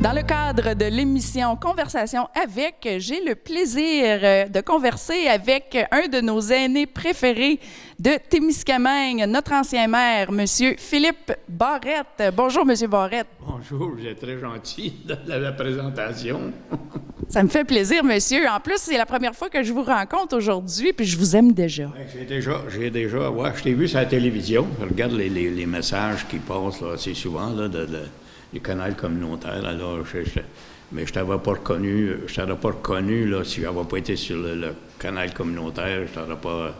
Dans le cadre de l'émission Conversation avec, j'ai le plaisir de converser avec un de nos aînés préférés de Témiscamingue, notre ancien maire, M. Philippe Barrette. Bonjour, M. Barrette. Bonjour, vous êtes très gentil de la présentation. Ça me fait plaisir, monsieur. En plus, c'est la première fois que je vous rencontre aujourd'hui, puis je vous aime déjà. Ouais, je t'ai vu sur la télévision. Je regarde les messages qui passent là, assez souvent là, du canal communautaire. Alors, mais je t'avais pas reconnu. Je t'aurais pas reconnu là, si je n'avais pas été sur le canal communautaire. Je t'aurais pas.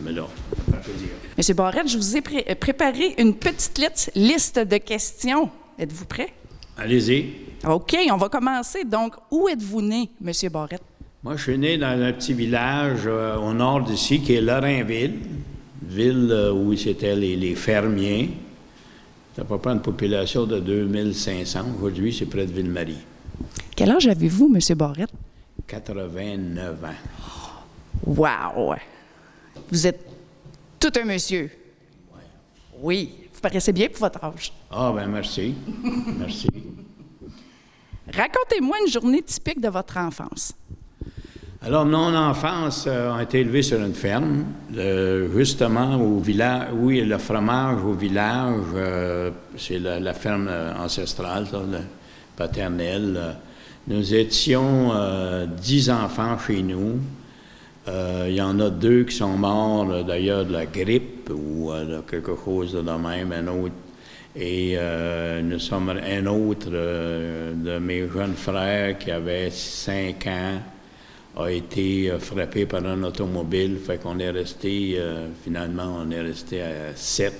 Mais là, ça fait plaisir. Monsieur Barrette, je vous ai préparé une petite liste de questions. Êtes-vous prêt? Allez-y. OK, on va commencer. Donc, où êtes-vous né, M. Barrette? Moi, je suis né dans un petit village au nord d'ici, qui est Lorrainville, ville où c'était les fermiers. C'est à peu près une population de 2500. Aujourd'hui, c'est près de Ville-Marie. Quel âge avez-vous, M. Barrette? 89 ans. Wow! Vous êtes tout un monsieur. Ouais. Oui, vous paraissez bien pour votre âge. Ah, ben merci. Merci. Racontez-moi une journée typique de votre enfance. Alors, mon enfance a été élevée sur une ferme, justement au village. Oui, le fromage au village, c'est la ferme ancestrale, ça, paternelle. Nous étions 10 enfants chez nous. Il y en a 2 qui sont morts, d'ailleurs, de la grippe ou de quelque chose de même, un autre. Et nous sommes un autre de mes jeunes frères qui avait 5 ans a été frappé par un automobile. Fait qu'on est resté, finalement, on est resté à 7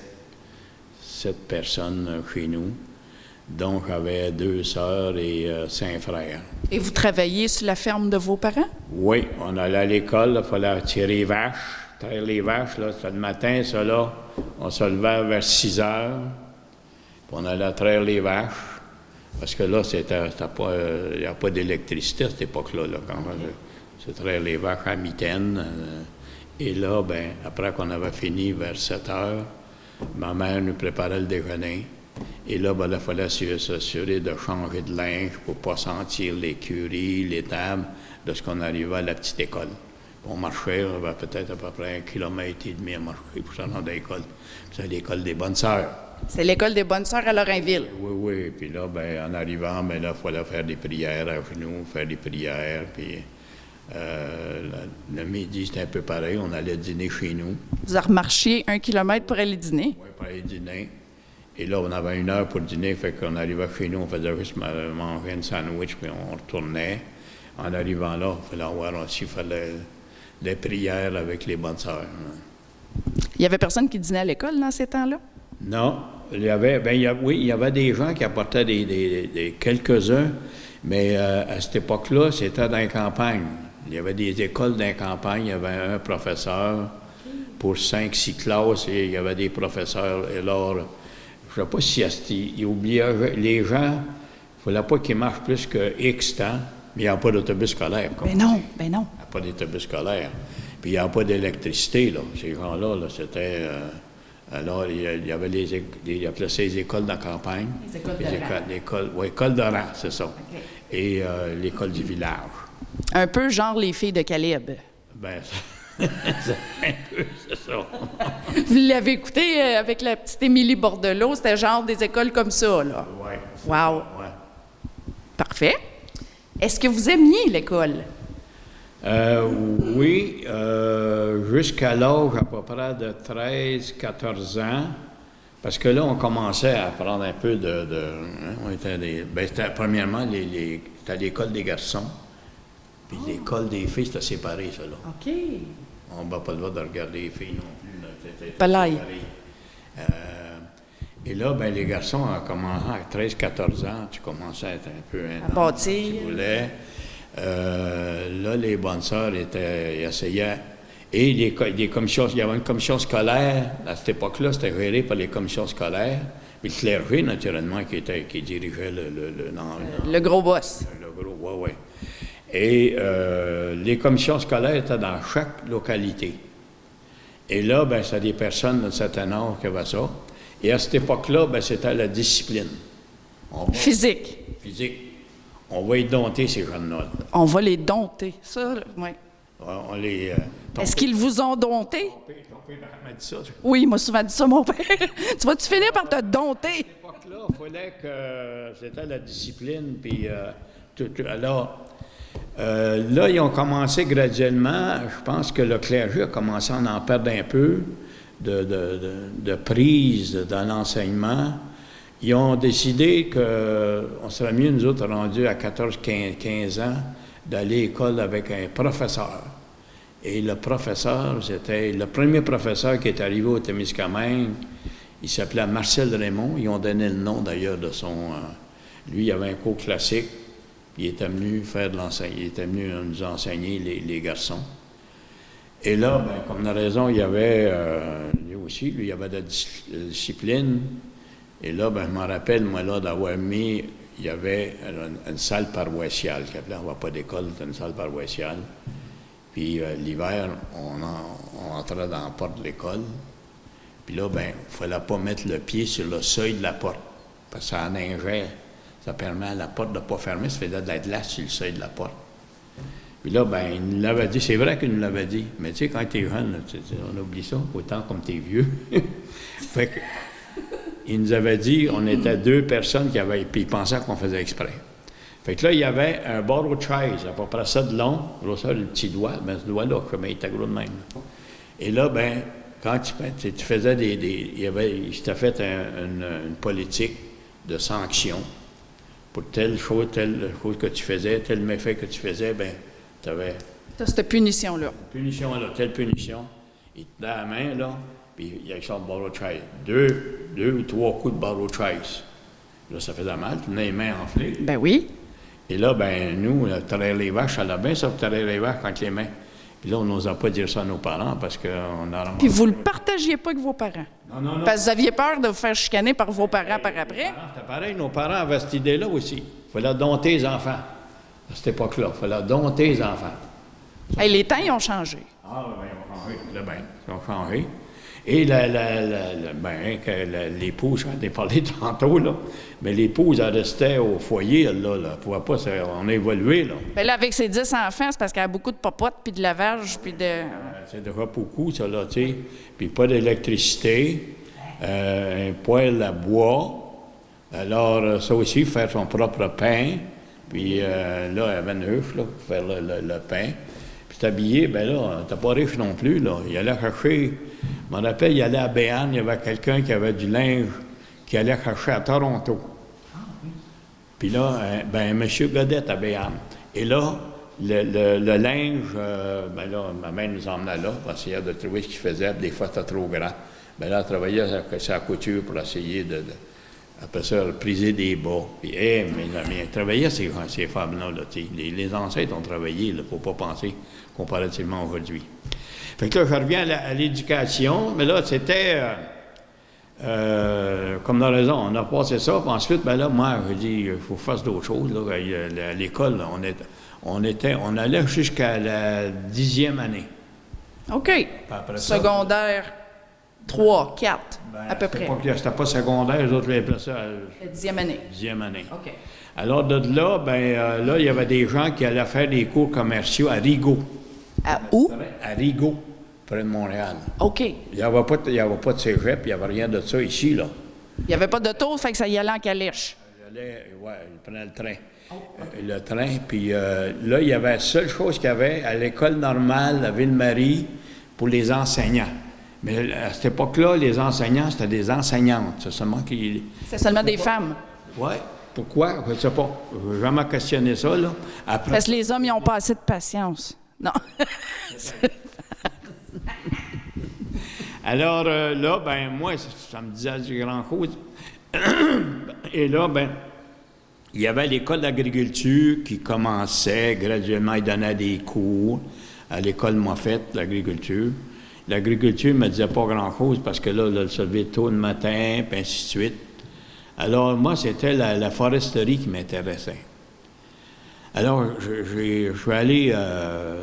personnes chez nous. Donc, j'avais 2 sœurs et 5 frères. Et vous travailliez sur la ferme de vos parents? Oui, on allait à l'école, il fallait tirer les vaches. Traire les vaches, là, c'était le matin, ça, là. On se levait vers 6 heures. Puis on allait traire les vaches. Parce que là, il n'y a pas d'électricité à cette époque-là, là, quand c'est traire les vaches à mitaine. Et là, ben, après qu'on avait fini vers 7 heures, ma mère nous préparait le déjeuner. Et là, ben, il fallait s'assurer de changer de linge pour ne pas sentir l'écurie, les tables, lorsqu'on arrivait à la petite école. On marchait, on avait peut-être à peu près 1,5 km à marcher pour se rendre à l'école. C'est l'école des Bonnes Sœurs. C'est l'école des Bonnes Sœurs à Lorrainville. Oui. Puis là, ben, en arrivant, ben, là, il fallait faire des prières à genoux, faire des prières. Puis le midi, c'était un peu pareil. On allait dîner chez nous. Vous avez remarché 1 kilomètre pour aller dîner? Oui, pour aller dîner. Et là, on avait 1 heure pour dîner. Fait qu'on arrivait chez nous, on faisait juste manger un sandwich, puis on retournait. En arrivant là, il fallait avoir aussi des prières avec les Bonnes Sœurs. Il y avait personne qui dînait à l'école dans ces temps-là? Non. Il y avait des gens qui apportaient des quelques-uns, mais à cette époque-là, c'était dans les campagnes. Il y avait des écoles dans les campagnes. Il y avait un professeur pour 5-6 classes et il y avait des professeurs. Et alors, je ne sais pas si il oubliait les gens. Il ne fallait pas qu'ils marchent plus que X temps, mais il n'y a pas d'autobus scolaire. Ben non. Il n'y a pas d'autobus scolaire. Puis il n'y a pas d'électricité, là. Ces gens-là, là, c'était... alors, il y avait il appelait ça les écoles de la campagne. Les écoles de rang. Oui, école de rang, c'est ça. Okay. Et l'école du village. Un peu genre les filles de Caleb. Bien, c'est un peu, c'est ça. Vous l'avez écouté avec la petite Émilie Bordelot, c'était genre des écoles comme ça, là. Oui. Wow. Ouais. Parfait. Est-ce que vous aimiez l'école? Oui, jusqu'à l'âge à peu près de 13-14 ans, parce que là, on commençait à apprendre un peu on était premièrement, c'était l'école des garçons, puis l'école des filles, c'était séparé, ça, là. OK. On n'a pas le droit de regarder les filles non plus, là. C'était Palaille. séparé. Et là, ben, les garçons, en commençant à 13-14 ans, tu commençais à être un peu... À bâtir. Tu voulais. Là, les Bonnes Sœurs essayaient. Et des commissions, il y avait une commission scolaire. À cette époque-là, c'était géré par les commissions scolaires. Puis le clergé, naturellement, qui dirigeait le gros boss. Le gros, oui. Et les commissions scolaires étaient dans chaque localité. Et là, ben, c'est des personnes d'un certain âge qui avaient ça. Et à cette époque-là, ben, c'était la discipline. On va, Physique. physique. On va y dompter ces jeunes-là. On va les dompter. Ça, oui. On les... Est-ce qu'ils vous ont dompté? Ton père m'a dit ça. Oui, il m'a souvent dit ça, mon père. Tu vas-tu finir par te dompter? À cette époque-là, il fallait que c'était la discipline, puis alors, là, ils ont commencé graduellement, je pense que le clergé a commencé à en perdre un peu de prise dans l'enseignement. Ils ont décidé qu'on serait mieux, nous autres, rendus à 14, 15 ans, d'aller à l'école avec un professeur. Et le professeur, c'était le premier professeur qui est arrivé au Témiscamingue. Il s'appelait Marcel Raymond. Ils ont donné le nom, d'ailleurs, de son... lui, il avait un cours classique. Il était venu faire de l'enseignement. Il était venu nous enseigner, les garçons. Et là, ben, comme la raison, il y avait... lui aussi, lui, il y avait de la discipline. Et là, ben, je m'en rappelle, moi, là, d'avoir mis... Il y avait une salle paroissiale qui appelait, on va pas d'école, c'était une salle paroissiale. Puis l'hiver, on entrait dans la porte de l'école. Puis là, ben, il ne fallait pas mettre le pied sur le seuil de la porte. Parce que ça neigeait. Ça permet à la porte de ne pas fermer. Ça faisait de la glace sur le seuil de la porte. Puis là, ben, il nous l'avait dit. C'est vrai qu'il nous l'avait dit. Mais tu sais, quand tu es jeune, là, on oublie ça, autant comme tu es vieux. Fait que, il nous avait dit, on était deux personnes qui avaient... Puis il pensait qu'on faisait exprès. Fait que là, il y avait un borrow chaise, à peu près ça de long, grosseur du petit doigt, ben ce doigt-là, il était gros de même. Et là, ben, quand tu faisais il s'était fait une politique de sanction pour telle chose que tu faisais, tel méfait que tu faisais, ben, tu avais... Cette punition-là. Punition-là, telle punition. Il te donnait la main, là, puis il y avait son borrow chaise. Deux ou trois coups de borrow chaise. Là, ça faisait mal, tu tenais les mains enflées. Ben oui. Et là, ben nous, traire les vaches, ça allait bien, ça, traire les vaches avec les mains. Puis là, on n'osait pas dire ça à nos parents parce qu'on a... Puis vous ne le partagiez pas avec vos parents? Non. Parce que vous aviez peur de vous faire chicaner par vos parents par après? C'était pareil, nos parents avaient cette idée-là aussi. Il fallait dompter les enfants. À cette époque-là, il fallait dompter les enfants. Hey, les temps, ils ont changé. Ah, ben, ils ont changé. Là, ben, ils ont changé. Et l'épouse, j'en ai parlé tantôt, là, mais l'épouse, elle restait au foyer, là, elle pouvait pas, on a évolué, là. Bien là, avec ses 10 enfants, c'est parce qu'elle a beaucoup de popotes, puis de lavage, puis de... C'est déjà beaucoup, ça, là, tu sais. Puis pas d'électricité, un poêle à bois. Alors, ça aussi, faire son propre pain. Puis là, elle avait une huche, là, pour faire le pain. Puis t'habiller, ben là, t'es pas riche non plus, là. Il allait chercher... Je me rappelle, il allait à Béarn, il y avait quelqu'un qui avait du linge qui allait chercher à Toronto. Puis là, ben, M. Godette à Béarn. Et là, le linge, ben là, ma mère nous emmenait là pour essayer de trouver ce qu'il faisait. Des fois, c'était trop grand. Ben là, elle travaillait sa couture pour essayer après ça, repriser des bas. Puis, mes amis, elle travaillait ces femmes-là. Là, les ancêtres ont travaillé, il ne faut pas penser comparativement aujourd'hui. Fait que là, je reviens à l'éducation, mais là, c'était, comme dans la raison, on a passé ça, puis ensuite, ben là, moi, je dis, il faut faire d'autres choses, là. À l'école, on allait jusqu'à la 10e année. OK. Secondaire 3, 4, à peu près. C'était pas secondaire, les autres l'appelaient ça. La 10e année. 10e année. OK. Alors, de là, ben là, il y avait des gens qui allaient faire des cours commerciaux à Rigaud. À où? À Rigaud, près de Montréal. OK. Il n'y avait pas de cégep, il n'y avait rien de ça ici, là. Il n'y avait pas d'auto, fait que ça y allait en calèche. Oui, il prenait le train. Le train, puis là, il y avait la seule chose qu'il y avait à l'école normale à Ville-Marie pour les enseignants. Mais à cette époque-là, les enseignants, c'était des enseignantes. C'est seulement des femmes. Oui. Pourquoi? Je ne sais pas. Je n'ai jamais questionné ça, là. Après... Parce que les hommes, ils n'ont pas assez de patience. Non. Alors là, ben moi, ça me disait du grand chose. Et là, ben, il y avait l'école d'agriculture qui commençait graduellement, il donnait des cours à l'école Moffett, l'agriculture. L'agriculture ne me disait pas grand-chose parce que là, elle se levait tôt le matin, puis ainsi de suite. Alors, moi, c'était la foresterie qui m'intéressait. Alors, je suis allé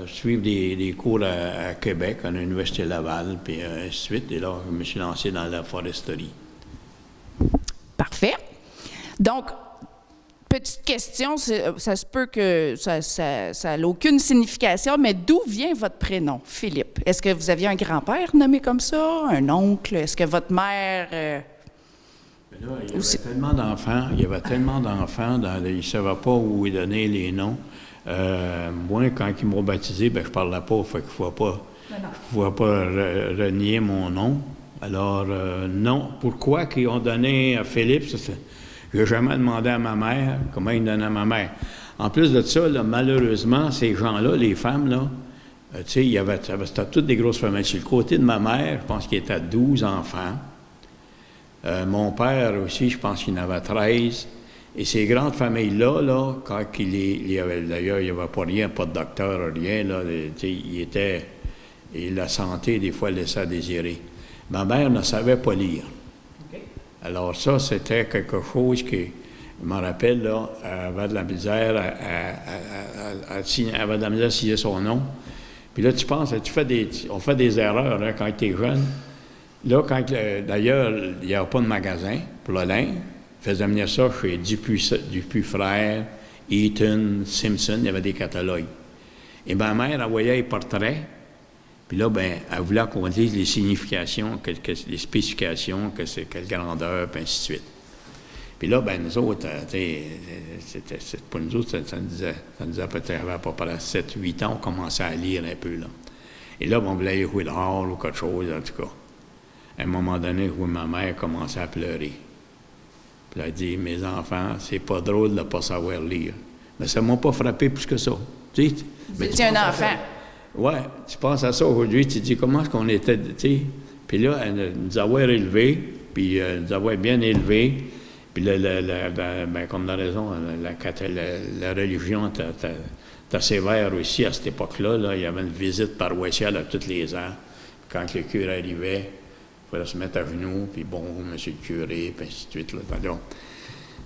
suivre des cours à Québec, à l'Université Laval, puis ainsi de suite. Et là, je me suis lancé dans la foresterie. Parfait. Donc, Petite question, ça se peut que ça n'a aucune signification, mais d'où vient votre prénom, Philippe? Est-ce que vous aviez un grand-père nommé comme ça, un oncle? Est-ce que votre mère... Mais là, il y avait tellement d'enfants, ils ne savaient pas où donner les noms. Moi, quand ils m'ont baptisé, je ne parlais pas, fait qu'il ne faut pas renier mon nom. Alors, non. Pourquoi qu'ils ont donné à Philippe? Je n'ai jamais demandé à ma mère comment ils donnaient à ma mère. En plus de ça, là, malheureusement, ces gens-là, les femmes, là, tu sais, c'était toutes des grosses familles. Sur le côté de ma mère, je pense qu'il était 12 enfants. Mon père aussi, je pense qu'il en avait 13. Et ces grandes familles-là, là, quand il y avait, d'ailleurs, il n'y avait pas rien, pas de docteur, rien, là, et la santé, des fois, laissait à désirer. Ma mère ne savait pas lire. Alors ça, c'était quelque chose qui, je me rappelle, là, elle avait de la misère à signer son nom. Puis là, tu penses, on fait des erreurs hein, quand tu es jeune. Là, d'ailleurs, il n'y avait pas de magasin pour le linge. Ils faisaient venir ça chez Dupuis Frères, Eaton, Simpson, il y avait des catalogues. Et ma mère envoyait les portraits. Puis là, elle voulait qu'on dise les significations, les spécifications, quelle grandeur, puis ainsi de suite. Puis là, nous autres, pour nous autres, ça nous disait peut-être à peu près 7-8 ans, on commençait à lire un peu, là. Et là, on voulait jouer dehors ou quelque chose, en tout cas. À un moment donné, ma mère commençait à pleurer. Puis elle a dit, mes enfants, c'est pas drôle de ne pas savoir lire. Mais ça ne m'a pas frappé plus que ça. Tu sais, vous étiez un enfant. Oui, tu penses à ça aujourd'hui, tu te dis comment est-ce qu'on était, tu sais. Puis là, elle nous avoir élevés, puis nous avoir bien élevés, puis comme on a raison, la religion était sévère aussi à cette époque-là. Là. Il y avait une visite paroissiale à tous les ans. Quand le curé arrivait, il fallait se mettre à genoux, puis bon, monsieur le curé, puis ainsi de suite. Là. Donc,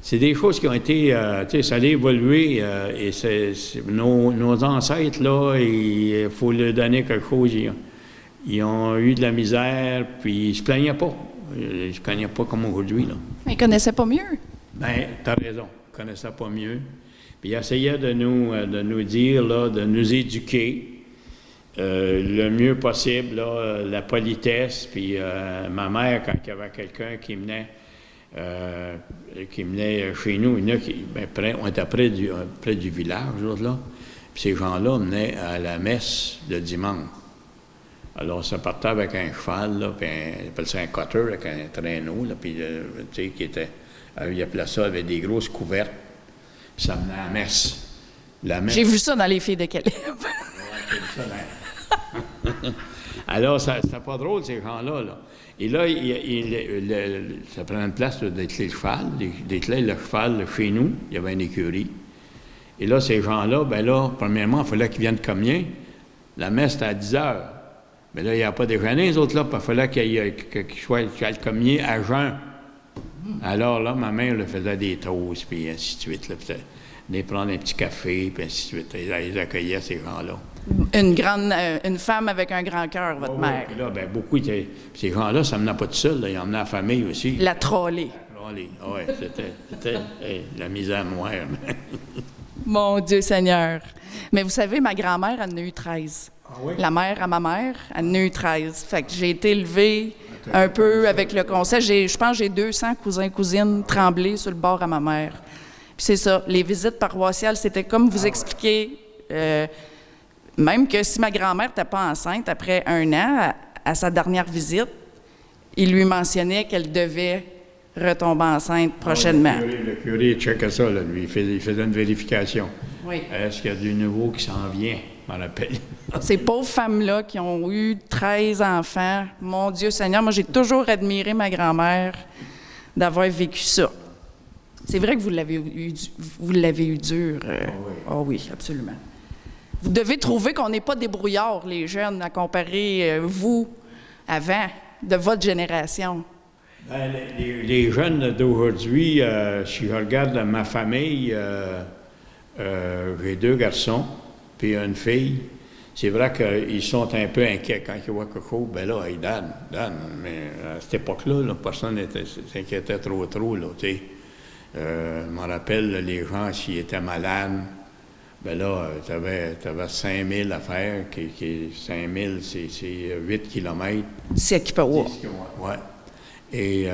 c'est des choses qui ont été, tu sais, ça a évolué, et nos ancêtres, là, il faut leur donner quelque chose. Ils ont eu de la misère, puis ils ne se plaignaient pas. Ils ne se plaignaient pas comme aujourd'hui, là. Mais ils ne connaissaient pas mieux. Bien, tu as raison, ils ne connaissaient pas mieux. Puis ils essayaient de nous dire, là, de nous éduquer le mieux possible, là, la politesse. Puis ma mère, quand il y avait quelqu'un qui venait chez nous, on était près du village, là. Puis ces gens-là venaient à la messe le dimanche. Alors, ça partait avec un cheval, là, puis on appelait ça un cutter, avec un traîneau, là, puis, tu sais, il appelait ça avec des grosses couvertes, puis ça menait à la messe. J'ai vu ça dans les filles de Caleb. Alors, c'était pas drôle, ces gens-là, là. Et là, ça prenait une place d'être le cheval, le cheval chez nous, il y avait une écurie. Et là, ces gens-là, premièrement, il fallait qu'ils viennent communier. La messe, c'était à 10 heures. Mais là, il n'y a pas déjeuner, les autres là, puis il fallait qu'ils aillent communier à jeun. Alors là, ma mère le faisait des toasts, puis ainsi de suite. Là, puis aller prendre un petit café, puis ainsi de suite. Ils accueillaient ces gens-là. Une femme avec un grand cœur, votre mère. Puis là, beaucoup, ces gens-là, ça ne menait pas tout seul, là, ils emmenaient la famille aussi. La trollée. Oui, c'était la misère noire. Mon Dieu Seigneur. Mais vous savez, ma grand-mère, elle en a eu 13. Ah oui? La mère à ma mère, elle en a eu 13. Fait que j'ai été élevée un peu avec le conseil. Je pense que j'ai 200 cousins, cousines tremblés sur le bord à ma mère. Puis c'est ça, les visites paroissiales, c'était comme vous expliquez, même que si ma grand-mère n'était pas enceinte, après 1 an, à sa dernière visite, il lui mentionnait qu'elle devait retomber enceinte prochainement. Le curé checkait ça, là, lui. Il faisait une vérification. Oui. Est-ce qu'il y a du nouveau qui s'en vient? Je m'en rappelle. Ces pauvres femmes-là qui ont eu 13 enfants, mon Dieu Seigneur, moi j'ai toujours admiré ma grand-mère d'avoir vécu ça. C'est vrai que vous l'avez eu dur. Oh oui, absolument. Vous devez trouver qu'on n'est pas débrouillards, les jeunes, à comparer vous, avant, de votre génération. Les jeunes d'aujourd'hui, si je regarde ma famille, j'ai 2 garçons, puis une fille. C'est vrai qu'ils sont un peu inquiets quand ils voient quelque chose. Ben là, ils donnent. Mais à cette époque-là, personne ne s'inquiétait trop, là, tu sais. Je me rappelle, là, les gens, s'ils étaient malades, ben là, tu avais 5 000 à faire, 5 000, c'est 8 kilomètres. C'est qui peut voir. Oui. Et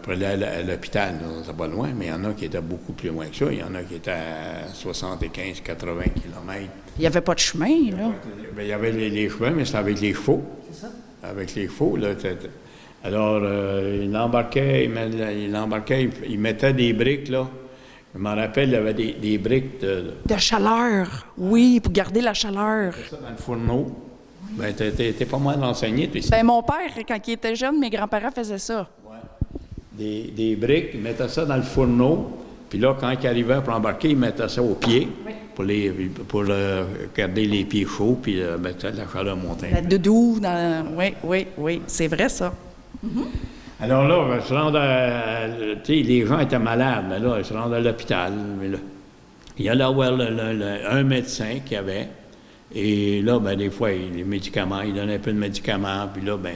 pour aller à l'hôpital, c'est pas loin, mais il y en a qui étaient beaucoup plus loin que ça. Il y en a qui étaient à 75, 80 kilomètres. Il n'y avait pas de chemin, là. Ben, il y avait les chemins, mais c'était avec les chevaux. C'est ça? Avec les chevaux, là. Alors, il embarquait, il mettait des briques, là. Je me rappelle, il y avait des briques de chaleur, oui, pour garder la chaleur. ça dans le fourneau. Ben, t'es pas mal renseigné, toi, ici. Ben, mon père, quand il était jeune, mes grands-parents faisaient ça. Ouais. Des briques, il mettait ça dans le fourneau, puis là, quand il arrivait pour embarquer, il mettait ça aux pieds pour garder les pieds chauds, puis mettre la chaleur monter. La doudou, oui, c'est vrai, ça. Alors là, se rendre tu sais, les gens étaient malades, mais là, ils se rendent à l'hôpital. Mais là, il allait voir un médecin qu'il y avait. Et là, ben, des fois, les médicaments, il donnait un peu de médicaments. Puis là, ben,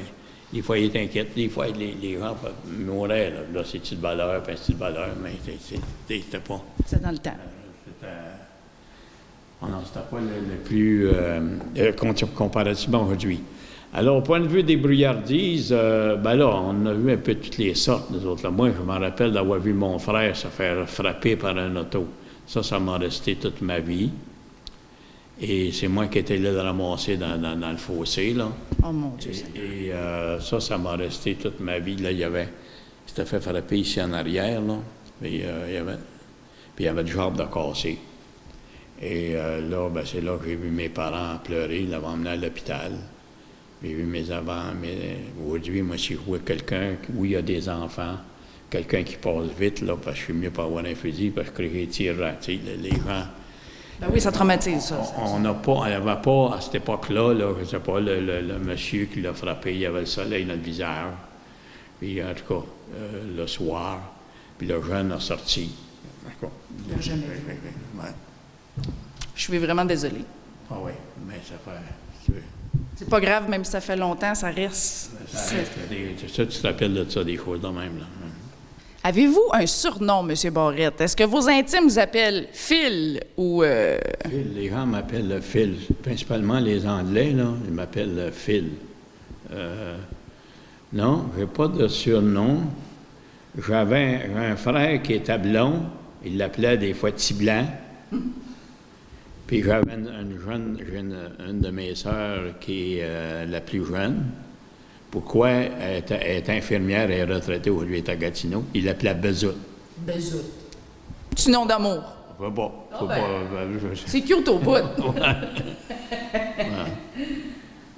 des fois, il était inquiet. Des fois, les gens mouraient. Là, c'est-tu de valeur, puis c'est de valeur, mais c'était pas. C'est dans le temps. C'était pas le plus comparativement aujourd'hui. Alors, au point de vue des brouillardises, ben là, on a vu un peu toutes les sortes, nous autres. Là. Moi, je me rappelle d'avoir vu mon frère se faire frapper par un auto. Ça m'a resté toute ma vie. Et c'est moi qui étais là de ramasser dans le fossé, là. Oh, mon Dieu. Et ça m'a resté toute ma vie. Là, il s'était fait frapper ici en arrière, là. Puis il y avait du jambe de cassé. Et là, ben, c'est là que j'ai vu mes parents pleurer. Ils l'avaient emmené à l'hôpital. J'ai vu mes avants, mais aujourd'hui, moi, si je vois quelqu'un où il y a des enfants, quelqu'un qui passe vite, là, parce que je suis mieux pas avoir un fusil, parce que je tire, tu sais, les gens... Ben oui, ça traumatise, ça. On n'avait pas, à cette époque-là, là, je ne sais pas, le monsieur qui l'a frappé, il avait le soleil dans le visage. Puis, en tout cas, le soir, puis le jeune a sorti. D'accord. Il n'a jamais vu. Ouais. Je suis vraiment désolée. Ah oui, mais ça fait... C'est pas grave, même si ça fait longtemps, ça reste. Ça, tu te rappelles de ça, des choses de même, là. Avez-vous un surnom, M. Barrette? Est-ce que vos intimes vous appellent Phil ou... Phil, les gens m'appellent Phil. Principalement les Anglais, là, ils m'appellent Phil. Non, j'ai pas de surnom. J'avais un frère qui était blond. Il l'appelait des fois Petit Blanc. Puis j'avais une de mes sœurs qui est la plus jeune. Pourquoi? Elle est infirmière, elle est retraitée aujourd'hui, elle est à Gatineau. Il l'appelait Bezout. Bezout. Petit nom d'amour. Faut pas, c'est cute au bout.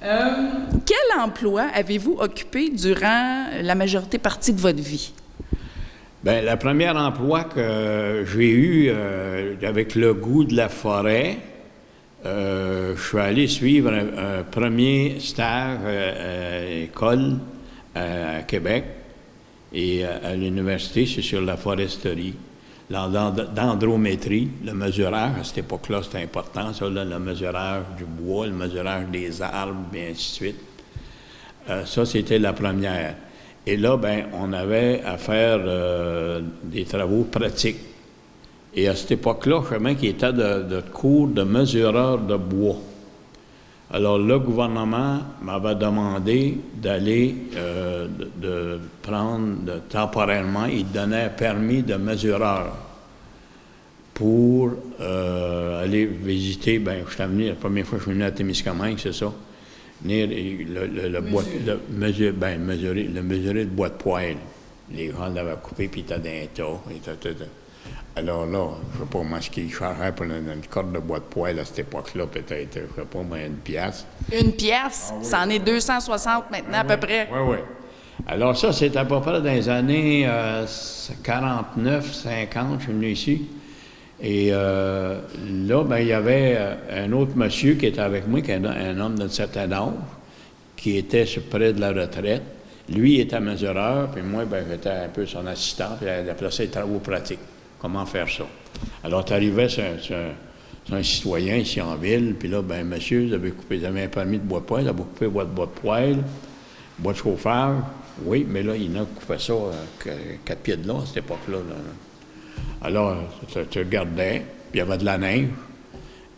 Quel emploi avez-vous occupé durant la majorité partie de votre vie? Bien, le premier emploi que j'ai eu avec le goût de la forêt, je suis allé suivre un premier stage à l'école à Québec et à l'université, c'est sur la foresterie, l'andrométrie, le mesurage. À cette époque-là, c'était important, ça, là, le mesurage du bois, le mesurage des arbres, et ainsi de suite. Ça, c'était la première. Et là, ben, on avait à faire des travaux pratiques. Et à cette époque-là, je savais qu'il était de cours de mesureur de bois. Alors, le gouvernement m'avait demandé d'aller, de prendre temporairement, il donnait un permis de mesureur pour aller visiter, bien, je suis venu, la première fois que je suis venu à Témiscamingue, c'est ça, venir mesurer le bois de poêle. Les gens l'avaient coupé, puis il était dans un tas. Alors là, je ne sais pas moi ce qu'ils chargeaient pour une corde de bois de poêle à cette époque-là, peut-être, je ne sais pas moi, une pièce. Une pièce? Ah, oui. Ça en est 260 maintenant, à peu près. Oui. Alors ça, c'est à peu près dans les années 49, 50, je suis venu ici. Et là, ben, il y avait un autre monsieur qui était avec moi, qui est un homme d'un certain âge, qui était près de la retraite. Lui, il était mesureur, puis moi, ben, j'étais un peu son assistant, puis il appelait ça les travaux pratiques. Comment faire ça? Alors, tu arrivais sur un citoyen ici en ville, puis là, ben monsieur, vous avez un permis de bois de poêle, vous avez coupé votre bois de poêle, bois de chauffage. Oui, mais là, il a coupé ça 4 pieds de long à cette époque-là. Là. Alors, tu regardais, puis il y avait de la neige.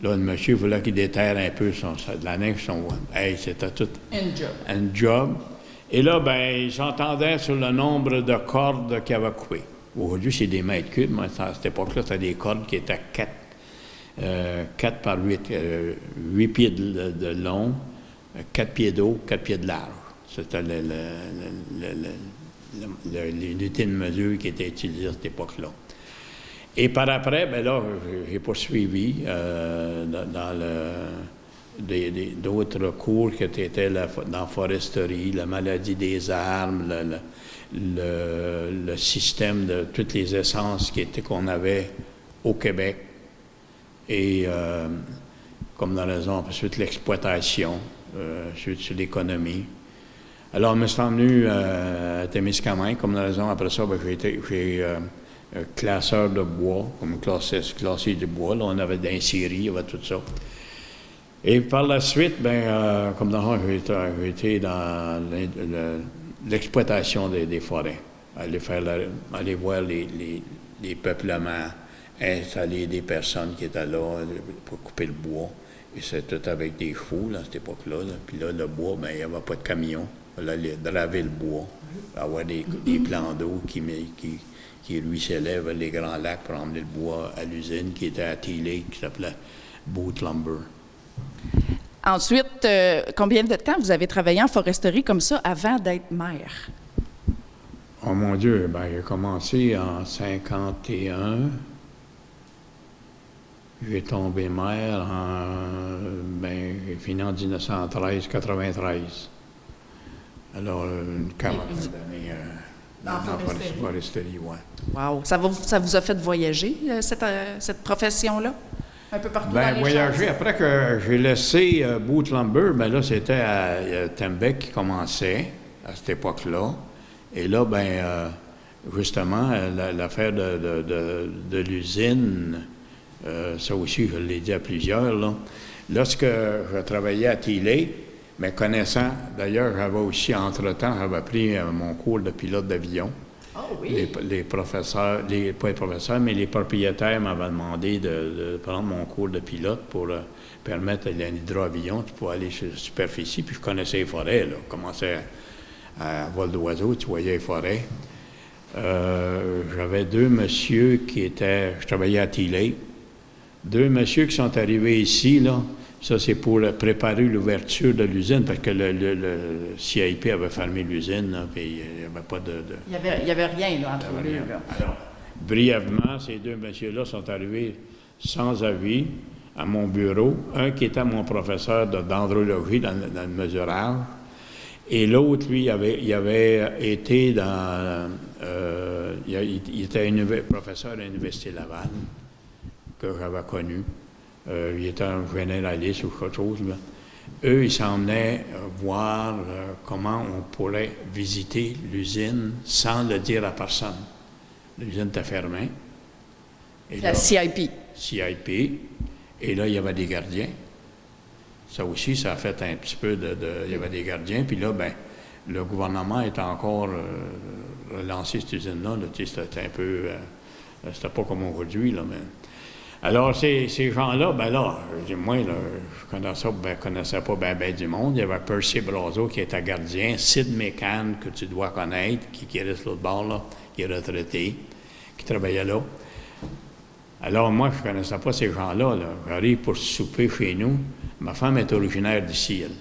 Là, le monsieur voulait qu'il déterre un peu de la neige. Hey, c'était tout un job. Et là, ben, ils s'entendaient sur le nombre de cordes qu'il avait coupées. Aujourd'hui, c'est des mètres cubes. Moi, à cette époque-là, c'était des cordes qui étaient 4 par 8, 8 pieds de long, 4 pieds d'eau, 4 pieds de large. C'était l'unité de mesure qui était utilisée à cette époque-là. Et par après, ben là, j'ai poursuivi dans d'autres cours qui étaient dans la foresterie, la maladie des arbres, le système de toutes les essences qu'on avait au Québec. Et comme dans la raison, ensuite l'exploitation, sur l'économie. Alors, je me suis emmené à Témiscamingue, comme dans la raison, après ça, ben, j'ai classeur de bois, comme classé du bois. Là, on avait des séries, il y avait tout ça. Et par la suite, comme dans le j'ai été dans l'exploitation des forêts. Aller voir les peuplements, installer des personnes qui étaient là pour couper le bois. Et c'est tout avec des chevaux, là, à cette époque-là. Là. Puis là, le bois, il n'y avait pas de camion. Il fallait draver le bois, avoir des plans d'eau qui ruisselaient vers les grands lacs pour emmener le bois à l'usine qui était à Tea-Lake, qui s'appelait Boot Lumber. Ensuite, combien de temps vous avez travaillé en foresterie comme ça avant d'être maire? Oh mon Dieu, j'ai commencé en 51. J'ai tombé maire j'ai fini en 1993. Alors, une quarantaine d'années dans la foresterie, oui. Wow! Ça vous a fait voyager, cette profession-là? Un peu partout dans les voyager, chantiers? après que j'ai laissé Boot Lumber, là, c'était à Tembec qui commençait, à cette époque-là. Et là, justement, l'affaire de l'usine, ça aussi, je l'ai dit à plusieurs, là. Lorsque je travaillais à Tea-Lake, mais connaissant, d'ailleurs, j'avais aussi, entre-temps, j'avais pris mon cours de pilote d'avion. Oh oui! Les professeurs, pas les professeurs, mais les propriétaires m'avaient demandé de prendre mon cours de pilote pour permettre à l'hydroavion de pouvoir aller sur la superficie. Puis je connaissais les forêts, là. Je commençais à vol d'oiseau, tu voyais les forêts. J'avais deux messieurs je travaillais à Tea-Lake, deux messieurs qui sont arrivés ici, là. Ça, c'est pour préparer l'ouverture de l'usine, parce que le CIP avait fermé l'usine, là, puis il n'y avait pas de... Il n'y avait rien, là, entre les deux, là. Alors, brièvement, ces deux messieurs-là sont arrivés sans avis à mon bureau. Un qui était mon professeur d'andrologie dans le mesurage, et l'autre, lui, il avait été il était professeur à l'Université Laval, que j'avais connu. Il était un généraliste ou quelque chose. Là. Eux, ils s'emmenaient voir comment on pourrait visiter l'usine sans le dire à personne. L'usine était fermée. Et la là, CIP. CIP. Et là, il y avait des gardiens. Ça aussi, ça a fait un petit peu il y avait des gardiens. Puis là, le gouvernement est encore relancé cette usine-là. Là, c'était un peu... c'était pas comme aujourd'hui, là, mais... Alors, ces gens-là, moi, là, je connaissais pas bien du monde. Il y avait Percy Brazo qui était gardien, Sid McCann, que tu dois connaître, qui reste l'autre bord, là, qui est retraité, qui travaillait là. Alors, moi, je ne connaissais pas ces gens-là. Là. J'arrive pour souper chez nous. Ma femme est originaire d'ici, elle.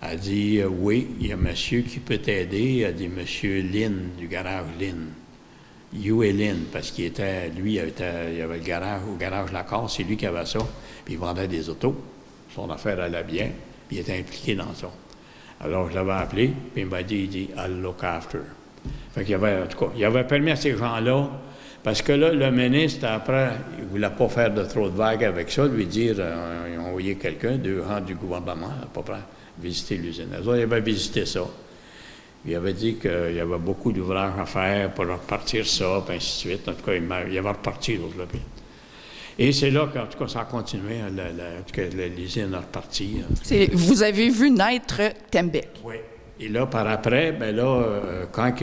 Elle dit, oui, il y a un monsieur qui peut t'aider. Elle dit, monsieur Lynn, du garage Lynn. You et Lynn, parce qu'il avait le garage, au garage Lacasse, c'est lui qui avait ça, puis il vendait des autos. Son affaire allait bien, puis il était impliqué dans ça. Alors, je l'avais appelé, puis il m'a dit, I'll look after. Fait qu'il y avait, en tout cas, il avait permis à ces gens-là, parce que là, le ministre, après, il ne voulait pas faire de trop de vagues avec ça, lui dire, ils ont envoyé quelqu'un, deux gens du gouvernement, à peu près, visiter l'usine. Ils avaient visité ça. Il avait dit qu'il y avait beaucoup d'ouvrages à faire pour repartir ça, puis ainsi de suite. En tout cas, il avait reparti l'autre là. Et c'est là qu'en tout cas, ça a continué. L'usine a reparti. Vous avez vu naître Tembec. Oui. Et là, par après, quand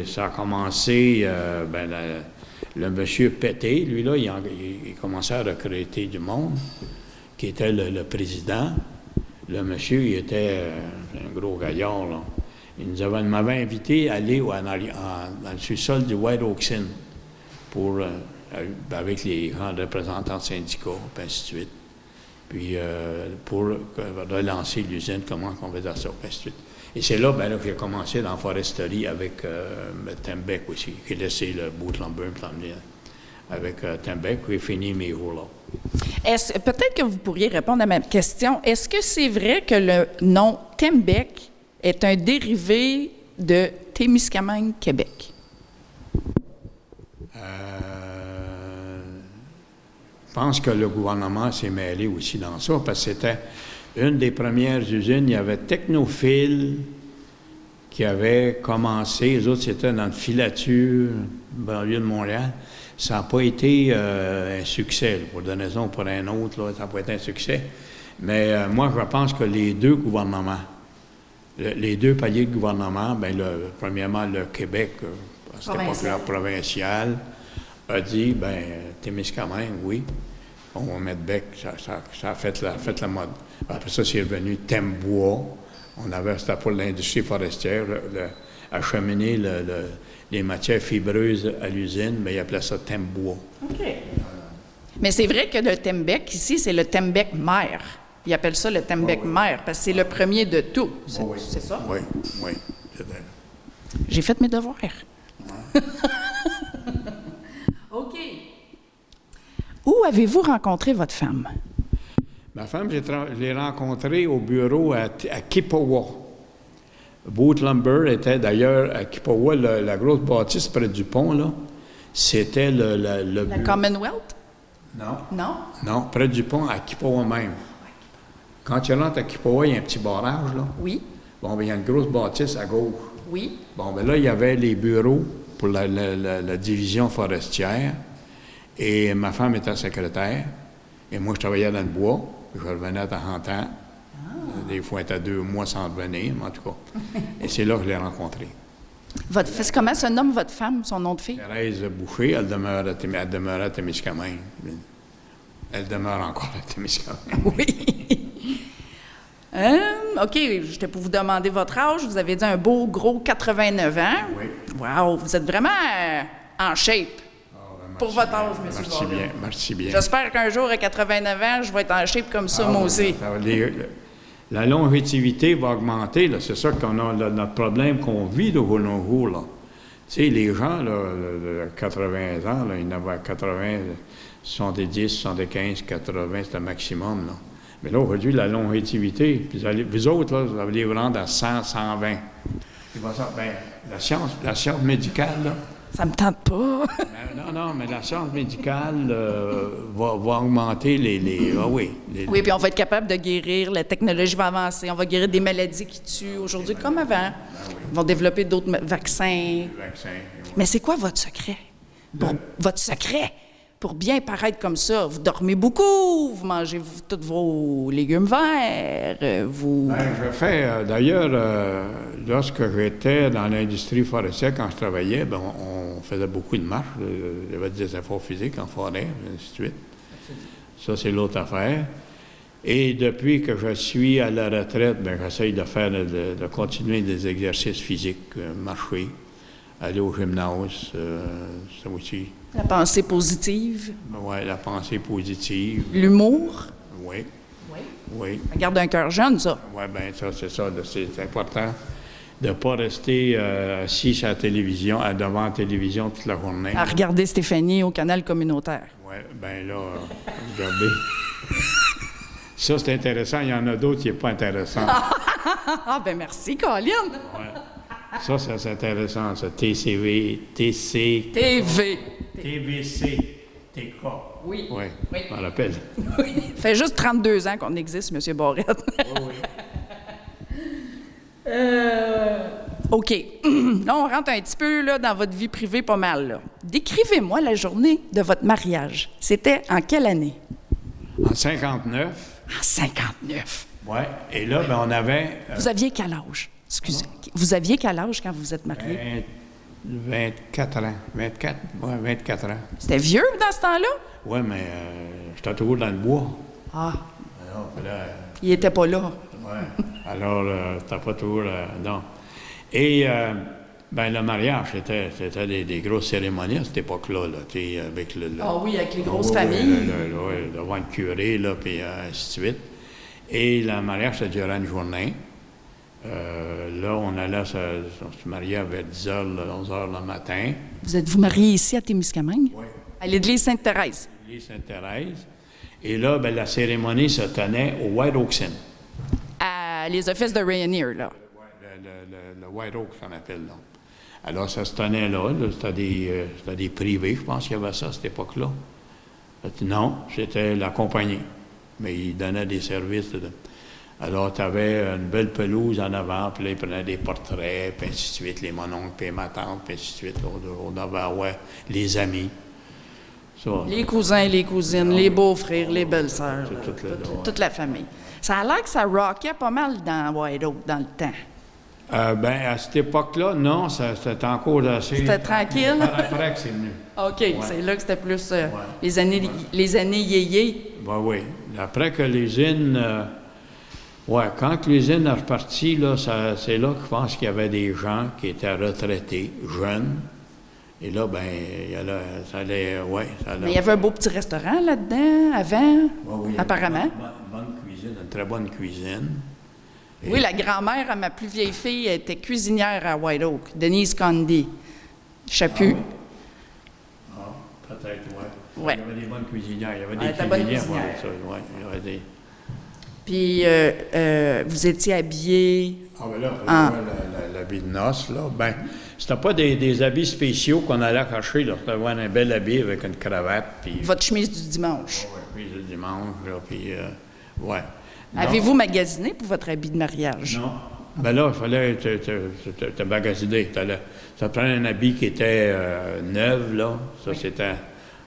ça a commencé, Le monsieur Pété, lui, là, il commençait à recruter du monde, qui était le président. Le monsieur, il était un gros gaillard, là. Il m'avait invité à aller dans le sous-sol du White Oaks Inn avec les grands représentants syndicaux, puis ainsi de suite. Puis pour relancer l'usine, comment on faisait ça, puis ainsi de suite. Et c'est là, que j'ai commencé dans la foresterie avec Tembec aussi. J'ai laissé le Boot Lumber avec Tembec, puis j'ai fini mes jours là. Peut-être que vous pourriez répondre à ma question. Est-ce que c'est vrai que le nom Tembec est un dérivé de Témiscamingue, Québec? Je pense que le gouvernement s'est mêlé aussi dans ça, parce que c'était une des premières usines. Il y avait Technophile qui avait commencé. Les autres, c'était dans le filature, banlieue de Montréal. Ça n'a pas été un succès, là, pour une raison ou pour un autre, là, ça n'a pas été un succès. Mais moi, je pense que les deux gouvernements, les deux paliers de gouvernement, premièrement, le Québec, à cette époque-là, provincial, a dit, Témiscamingue, oui, on va mettre Bec, ça a fait la mode. Après ça, c'est revenu Tembois. C'était pour l'industrie forestière, acheminer les matières fibreuses à l'usine, mais ils appelaient ça Tembois. OK. Mais c'est vrai que le Tembec, ici, c'est le Tembec mère. Ils appellent ça le Tembec mère, parce que c'est le premier de tout. C'est ça? Oui. J'ai fait mes devoirs. OK. Où avez-vous rencontré votre femme? Ma femme, je l'ai rencontrée au bureau à Kippawa. Boot Lumber était d'ailleurs à Kippawa, la grosse bâtisse près du pont, là. C'était le La Commonwealth? Non. Non? Non, près du pont, à Kippawa même. Quand tu rentres à Kippawa, il y a un petit barrage, là. Oui. Bon, il y a une grosse bâtisse à gauche. Oui. Bon, là, il y avait les bureaux pour la division forestière. Et ma femme était secrétaire. Et moi, je travaillais dans le bois. Je revenais de temps en temps. Des fois, elle était 2 mois sans revenir, mais en tout cas. Et c'est là que je l'ai rencontrée. Comment se nomme votre femme, son nom de fille? Thérèse Boucher, elle demeure à Témiscamingue. Elle demeure encore à Témiscamingue. Oui. OK, j'étais pour vous demander votre âge. Vous avez dit un beau, gros 89 ans. Oui. Wow, vous êtes vraiment en shape. Pour votre âge, M. Barrette. Merci bien. J'espère qu'un jour, à 89 ans, je vais être en shape comme ça, moi aussi. La longévité va augmenter, là. C'est ça qu'on a, notre problème qu'on vit de nos jours, là. Tu sais, les gens, là, 80 ans, là, il y en avait 80, 70, 75, 80, c'est le maximum, là. Mais là, aujourd'hui, la longévité, vous autres, là, vous allez vous rendre à 100, 120. La science médicale, là, ça me tente pas. Non, mais la science médicale va augmenter oui, puis on va être capable de guérir, la technologie va avancer, on va guérir des maladies qui tuent aujourd'hui comme avant. Ils vont développer d'autres vaccins. Mais c'est quoi votre secret? Votre secret pour bien paraître comme ça? Vous dormez beaucoup, vous mangez tous vos légumes verts, je fais, d'ailleurs, lorsque j'étais dans l'industrie forestière, quand je travaillais, on faisait beaucoup de marches. Il y avait des efforts physiques en forêt, et ainsi de suite. Ça, c'est l'autre affaire. Et depuis que je suis à la retraite, j'essaye de continuer des exercices physiques, marcher, aller au gymnase, ça aussi. La pensée positive. Oui, la pensée positive. L'humour. Oui. Ça garde un cœur jeune, ça. Oui, bien, ça, c'est ça. C'est important de ne pas rester assis à la télévision, devant la télévision toute la journée. À regarder Stéphanie au canal communautaire. Oui, bien là, regardez. Ça, c'est intéressant. Il y en a d'autres qui n'est pas intéressant. Merci, Colin. Ouais. Ça, c'est intéressant, ça. TCV, TC... TV. TVC, TK. Oui. Oui, on l'appelle. Oui. Ça fait juste 32 ans qu'on existe, M. Barrette. Oui. OK. Là, on rentre un petit peu là, dans votre vie privée pas mal. Là. Décrivez-moi la journée de votre mariage. C'était en quelle année? En 59. En 59. Oui. Et là, on avait... Vous aviez quel âge? Excusez. Vous aviez quel âge quand vous êtes mariés? 24 ans. 24, ouais, 24 ans. C'était vieux dans ce temps-là? Oui, mais j'étais toujours dans le bois. Ah, Alors, là, il était pas là. ouais. Alors, c'était pas toujours... non. Et, ben, le mariage, c'était des grosses cérémonies à cette époque-là, là, avec Ah oui, avec les grosses ouais, familles. ouais, devant le curé, là, puis ainsi de suite. Et le mariage, ça durait une journée. Là, on allait on se mariait vers 10 h, 11 h le matin. Vous êtes-vous marié ici à Témiscamingue? Oui. À l'église Sainte-Thérèse? L'église Sainte-Thérèse. Et là, ben, la cérémonie se tenait au White Oak Inn. À les offices de Rayonier, là. Le White Oak, qu'on appelle, là. Alors, ça se tenait là. C'était des privés, je pense qu'il y avait ça à cette époque-là. Non, c'était la compagnie. Mais ils donnaient des services. Alors, tu avais une belle pelouse en avant, puis là, ils prenaient des portraits, puis ainsi de suite, les mononcles, puis ma tante, puis ainsi de suite. On avait, ouais, les amis. Ça. Les cousins, les cousines, les beaux-frères, les belles-sœurs, toute la famille. Ça a l'air que ça rockait pas mal dans White Oak dans le temps. Ben, à cette époque-là, non, c'était encore assez... C'était tranquille? Après que c'est venu. OK, ouais. C'est là que c'était plus ouais. les années yéyé. Ben oui. Après que l'usine... ouais, quand l'usine est repartie, là, c'est là que je pense qu'il y avait des gens qui étaient retraités, jeunes. Et là, ben, ça allait... Ouais, ça allait... Mais il y avait un beau petit restaurant là-dedans, avant, oui, apparemment. Bonne cuisine, une très bonne cuisine. Et oui, la grand-mère à ma plus vieille fille était cuisinière à White Oak, Denise Condy. Chaput. Ah, peut-être, oui. Ouais. Il y avait des bonnes cuisinières. Il y avait des bonne cuisinières. cuisinière. Ouais, il y avait des... Puis, vous étiez habillés... Ah, ben là, il faut voir l'habit de noces, là. Ben, c'était pas des habits spéciaux qu'on allait acheter, là. C'était avoir un bel habit avec une cravate, puis... Votre chemise du dimanche. Oui, chemise du dimanche, là, puis... ouais. Avez-vous magasiné pour votre habit de mariage? Non. Ben là, il fallait te magasiner. Ça prenait un habit qui était neuf, là. Ça, oui. C'était...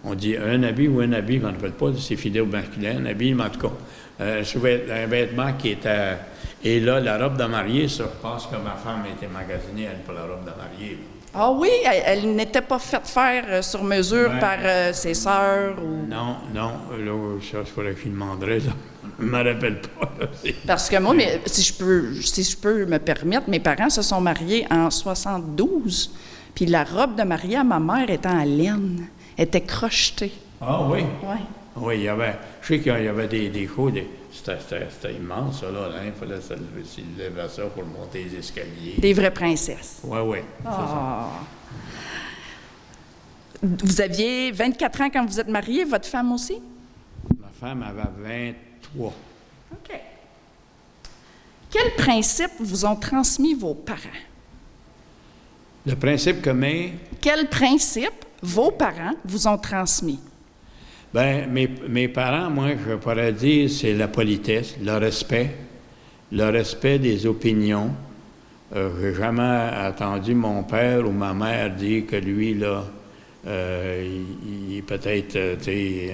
On dit un habit ou un habit, on ne appelle pas, c'est fidèle au masculin, un habit, mais en tout cas... un vêtement qui était... Et là, la robe de mariée, ça, je pense que ma femme a été magasinée, elle, pour la robe de mariée. Là. Ah oui? Elle n'était pas faite faire sur mesure par ses sœurs? Ou... Non. Là, ça, il faudrait que je demanderais, là. Je ne me rappelle pas. Là, parce que moi, mais, si je peux me permettre, mes parents se sont mariés en 72, puis la robe de mariée à ma mère était en laine, était crochetée. Ah oui? Oui. Oui, il y avait... Je sais qu'il y avait des coups, c'était immense, ça, là. Hein? Il fallait se lever ça pour monter les escaliers. Des vraies princesses. Oui, oui. Ah. Vous aviez 24 ans quand vous êtes mariés, votre femme aussi? Ma femme avait 23. OK. Quels principes vous ont transmis vos parents? Le principe commun... Quels principes vos parents vous ont transmis? Bien, mes parents, moi, je pourrais dire, c'est la politesse, le respect des opinions. J'ai jamais entendu mon père ou ma mère dire que lui, là, il peut-être, tu sais,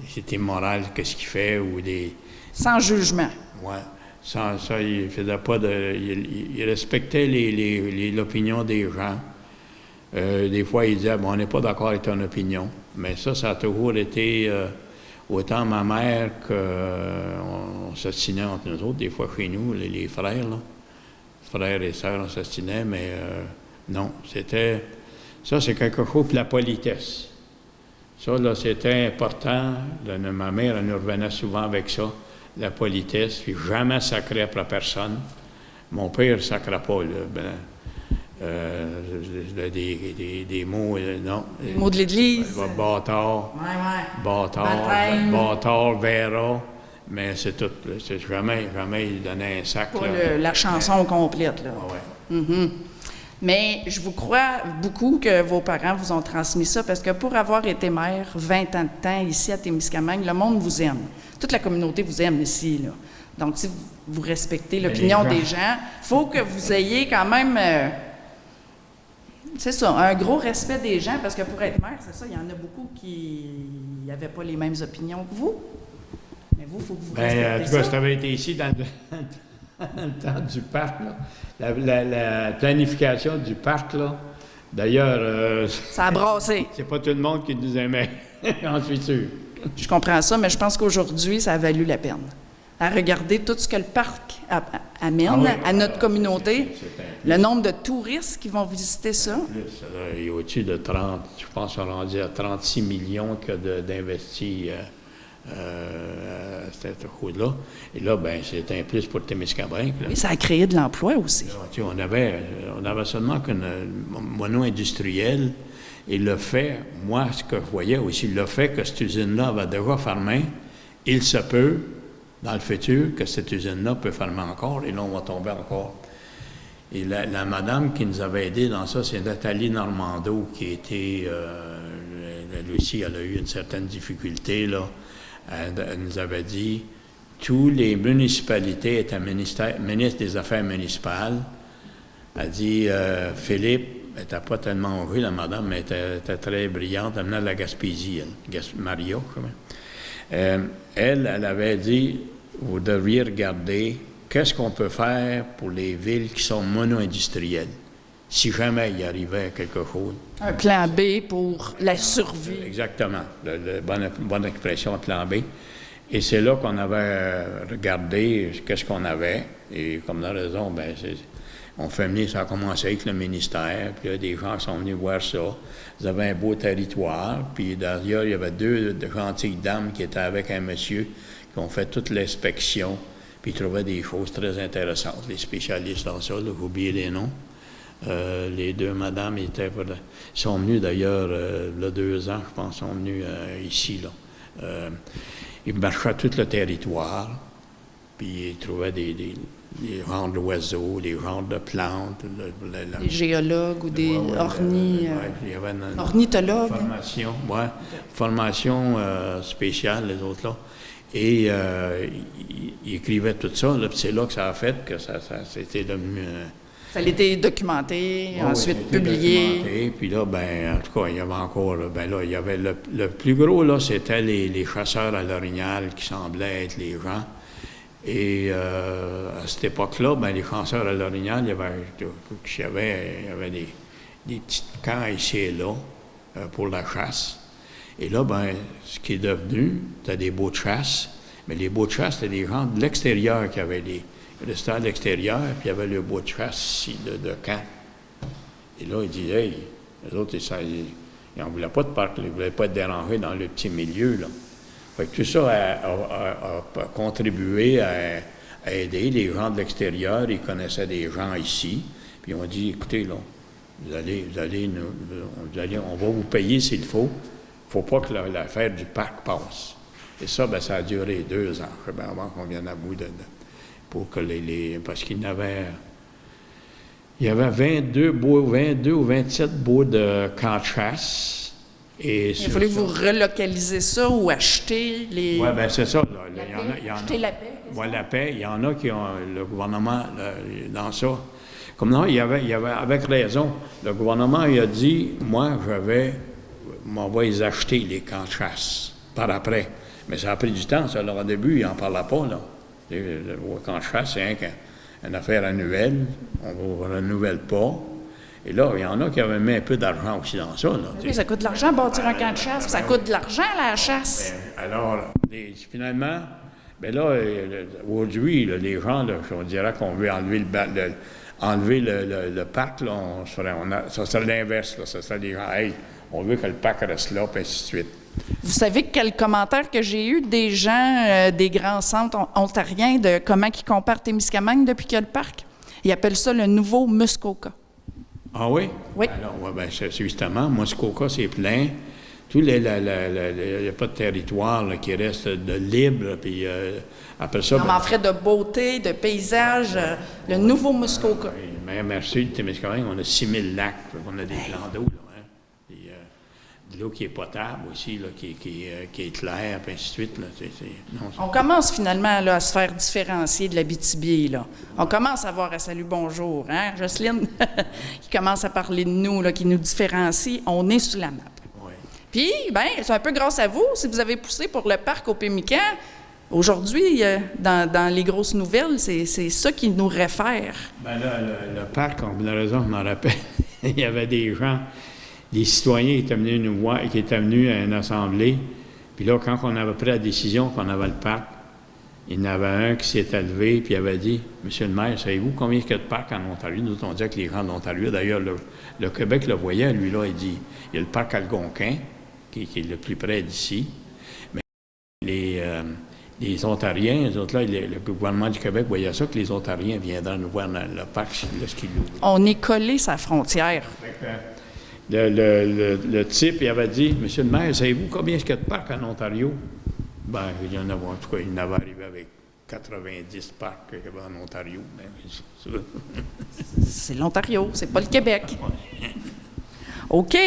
c'est immoral, qu'est-ce qu'il fait, ou des... Sans jugement. Oui. Sans ça, il faisait pas de... Il respectait l'opinion des gens. Des fois, il disait, bon, on n'est pas d'accord avec ton opinion. Mais ça a toujours été, autant ma mère qu'on s'ostinait entre nous autres, des fois chez nous, les frères, là. Frères et sœurs, on s'ostinait, mais non, c'était... Ça, c'est quelque chose pour la politesse. Ça, là, c'était important. Ma mère, elle nous revenait souvent avec ça, la politesse, puis jamais sacrer après personne. Mon père ne sacrait pas, là. Des mots, non. Des mots de l'Église. Bâtard. Bâtard, verra. Mais c'est tout. C'est jamais il donnait un sac. Pas la chanson complète, là. Ouais. Mm-hmm. Mais je vous crois beaucoup que vos parents vous ont transmis ça, parce que pour avoir été mère 20 ans de temps ici à Témiscamingue, le monde vous aime. Toute la communauté vous aime ici, là. Donc, si vous respectez l'opinion des gens, il faut que vous ayez quand même... c'est ça, un gros respect des gens, parce que pour être mère, c'est ça, il y en a beaucoup qui n'avaient pas les mêmes opinions que vous. Mais vous, il faut que vous respectez ça. En tout cas, si tu avais été ici dans le temps du parc, là, la planification du parc, là, D'ailleurs, Ça a brassé. c'est pas tout le monde qui nous aimait, j'en suis sûr. Je comprends ça, mais je pense qu'aujourd'hui, ça a valu la peine. À regarder tout ce que le parc amène Ah oui, à notre communauté, c'est le nombre de touristes qui vont visiter ça. plus, il y a au-dessus de 30, je pense qu'on est rendu à 36 millions d'investis à cette route-là. Et là, ben c'est un plus pour Témiscamingue. Oui, ça a créé de l'emploi aussi. Tu sais, on avait seulement qu'une mono-industrielle. Et le fait, moi, ce que je voyais aussi, le fait que cette usine-là va déjà fermer, il se peut, dans le futur, que cette usine-là peut fermer encore, et là, on va tomber encore. Et la madame qui nous avait aidés dans ça, c'est Nathalie Normando, qui était, elle aussi, elle a eu une certaine difficulté, là. Elle nous avait dit, toutes les municipalités étaient ministre des Affaires municipales. Elle dit, Philippe, elle n'était pas tellement enrhumée, la madame, mais elle était très brillante. Elle venait de la Gaspésie, Maria, quand même. Elle avait dit, vous devriez regarder qu'est-ce qu'on peut faire pour les villes qui sont mono-industrielles, si jamais il arrivait quelque chose. Un plan B pour la survie. Exactement, bonne expression, plan B. Et c'est là qu'on avait regardé qu'est-ce qu'on avait. Et comme la raison, ben on fait venir, ça a commencé avec le ministère, puis il y a des gens qui sont venus voir ça. Ils avaient un beau territoire, puis d'ailleurs, il y avait deux gentilles dames qui étaient avec un monsieur, qui ont fait toute l'inspection, puis ils trouvaient des choses très intéressantes. Les spécialistes dans ça, j'ai oublié les noms. Les deux madames sont venues d'ailleurs, il y a 2 ans, je pense, sont venues ici, là. Ils marchaient tout le territoire, puis ils trouvaient des genres d'oiseaux, des genres de plantes. Des géologues ou des il y avait une ornithologues. Formation spéciale, les autres là. Et ils écrivaient tout ça, là, puis c'est là que ça a fait que ça c'était devenu... Ça a été documenté, ensuite oui, publié. Documenté, puis là, ben, en tout cas, il y avait encore, ben là, il y avait le plus gros, là, c'était les chasseurs à l'orignal qui semblaient être les gens. Et à cette époque-là, ben, les chasseurs à l'orignal, il y avait des petits camps ici et là pour la chasse. Et là, ben, ce qui est devenu, c'était des beaux de chasse, mais les beaux de chasse, c'était des gens de l'extérieur qui avaient ils restaient à l'extérieur, puis il y avait le beau de chasse ici, de camp. Et là, ils disaient, hey, les autres, ils n'en voulaient pas de parc, ils ne voulaient pas être dérangés dans le petit milieu, là. Fait que tout ça a contribué à aider les gens de l'extérieur. Ils connaissaient des gens ici. Puis on dit, écoutez, là, on va vous payer s'il faut. Il ne faut pas que l'affaire du parc passe. Et ça, ben, ça a duré 2 ans, avant qu'on vienne à bout pour que parce qu'il y avait 22 ou 27 bouts de camp de chasse. Et il fallait que vous relocalisez ça ou acheter les... Oui, bien, c'est ça. Là. Acheter la paix. Oui, la paix. Il y en a qui ont le gouvernement dans ça. Comme non, il y avait, avec raison, le gouvernement il a dit, moi, on va les acheter, les camps de chasse, par après. Mais ça a pris du temps, ça. Alors, au début, il n'en parlait pas, là. Le camp de chasse, c'est une affaire annuelle. On ne renouvelle pas. Et là, il y en a qui avaient mis un peu d'argent aussi dans ça. Là, oui, ça coûte de l'argent bâtir un camp de chasse. Ça coûte de l'argent, la chasse. Alors, finalement, bien là, aujourd'hui, là, les gens, là, on dirait qu'on veut enlever le parc, là, ça serait l'inverse. Là, ça serait les gens, hey, on veut que le parc reste là, puis ainsi de suite. Vous savez quel commentaire que j'ai eu des gens des grands centres ontariens de comment ils comparent Témiscamingue depuis qu'il y a le parc? Ils appellent ça le nouveau Muskoka. Ah oui? Oui. Alors, ouais, bien, c'est justement, Muskoka, c'est plein. Il n'y a pas de territoire là, qui reste de libre. Puis après ça. On en ferait de beauté, de paysage, le nouveau Muskoka. Mais merci de Témiscamingue, on a 6000 lacs, on a des plans d'eau. De l'eau qui est potable aussi, là, qui est claire, et ainsi de suite. Là, on commence finalement là, à se faire différencier de l'Abitibi. Là. On commence à voir à Salut Bonjour, hein, Jocelyne? Qui commence à parler de nous, là, qui nous différencie. On est sur la map. Oui. Puis, bien, c'est un peu grâce à vous, si vous avez poussé pour le parc au Pémican. Aujourd'hui, dans les grosses nouvelles, c'est ça qui nous réfère. Bien là, le parc, on a raison, je m'en rappelle. il y avait des gens, des citoyens qui étaient venus nous voir, qui étaient venus à une assemblée. Puis là, quand on avait pris la décision qu'on avait le parc, il y en avait un qui s'était levé puis il avait dit « Monsieur le maire, savez-vous combien il y a de parcs en Ontario? » Nous autres, on disait que les gens de l'Ontario, d'ailleurs, le Québec le voyait, lui, là, il dit « Il y a le parc Algonquin, qui est le plus près d'ici. » Mais les Ontariens, les autres, là, le gouvernement du Québec voyait ça, que les Ontariens viendraient nous voir dans le parc lorsqu'ils l'ouvrent. On est collé sa frontière. Le type, il avait dit « Monsieur le maire, savez-vous combien il y a de parcs en Ontario? » Ben, il y en avait, en tout cas, il n'avait arrivé avec 90 parcs qu'il y avait en Ontario. Ben, c'est l'Ontario, c'est pas le Québec. OK.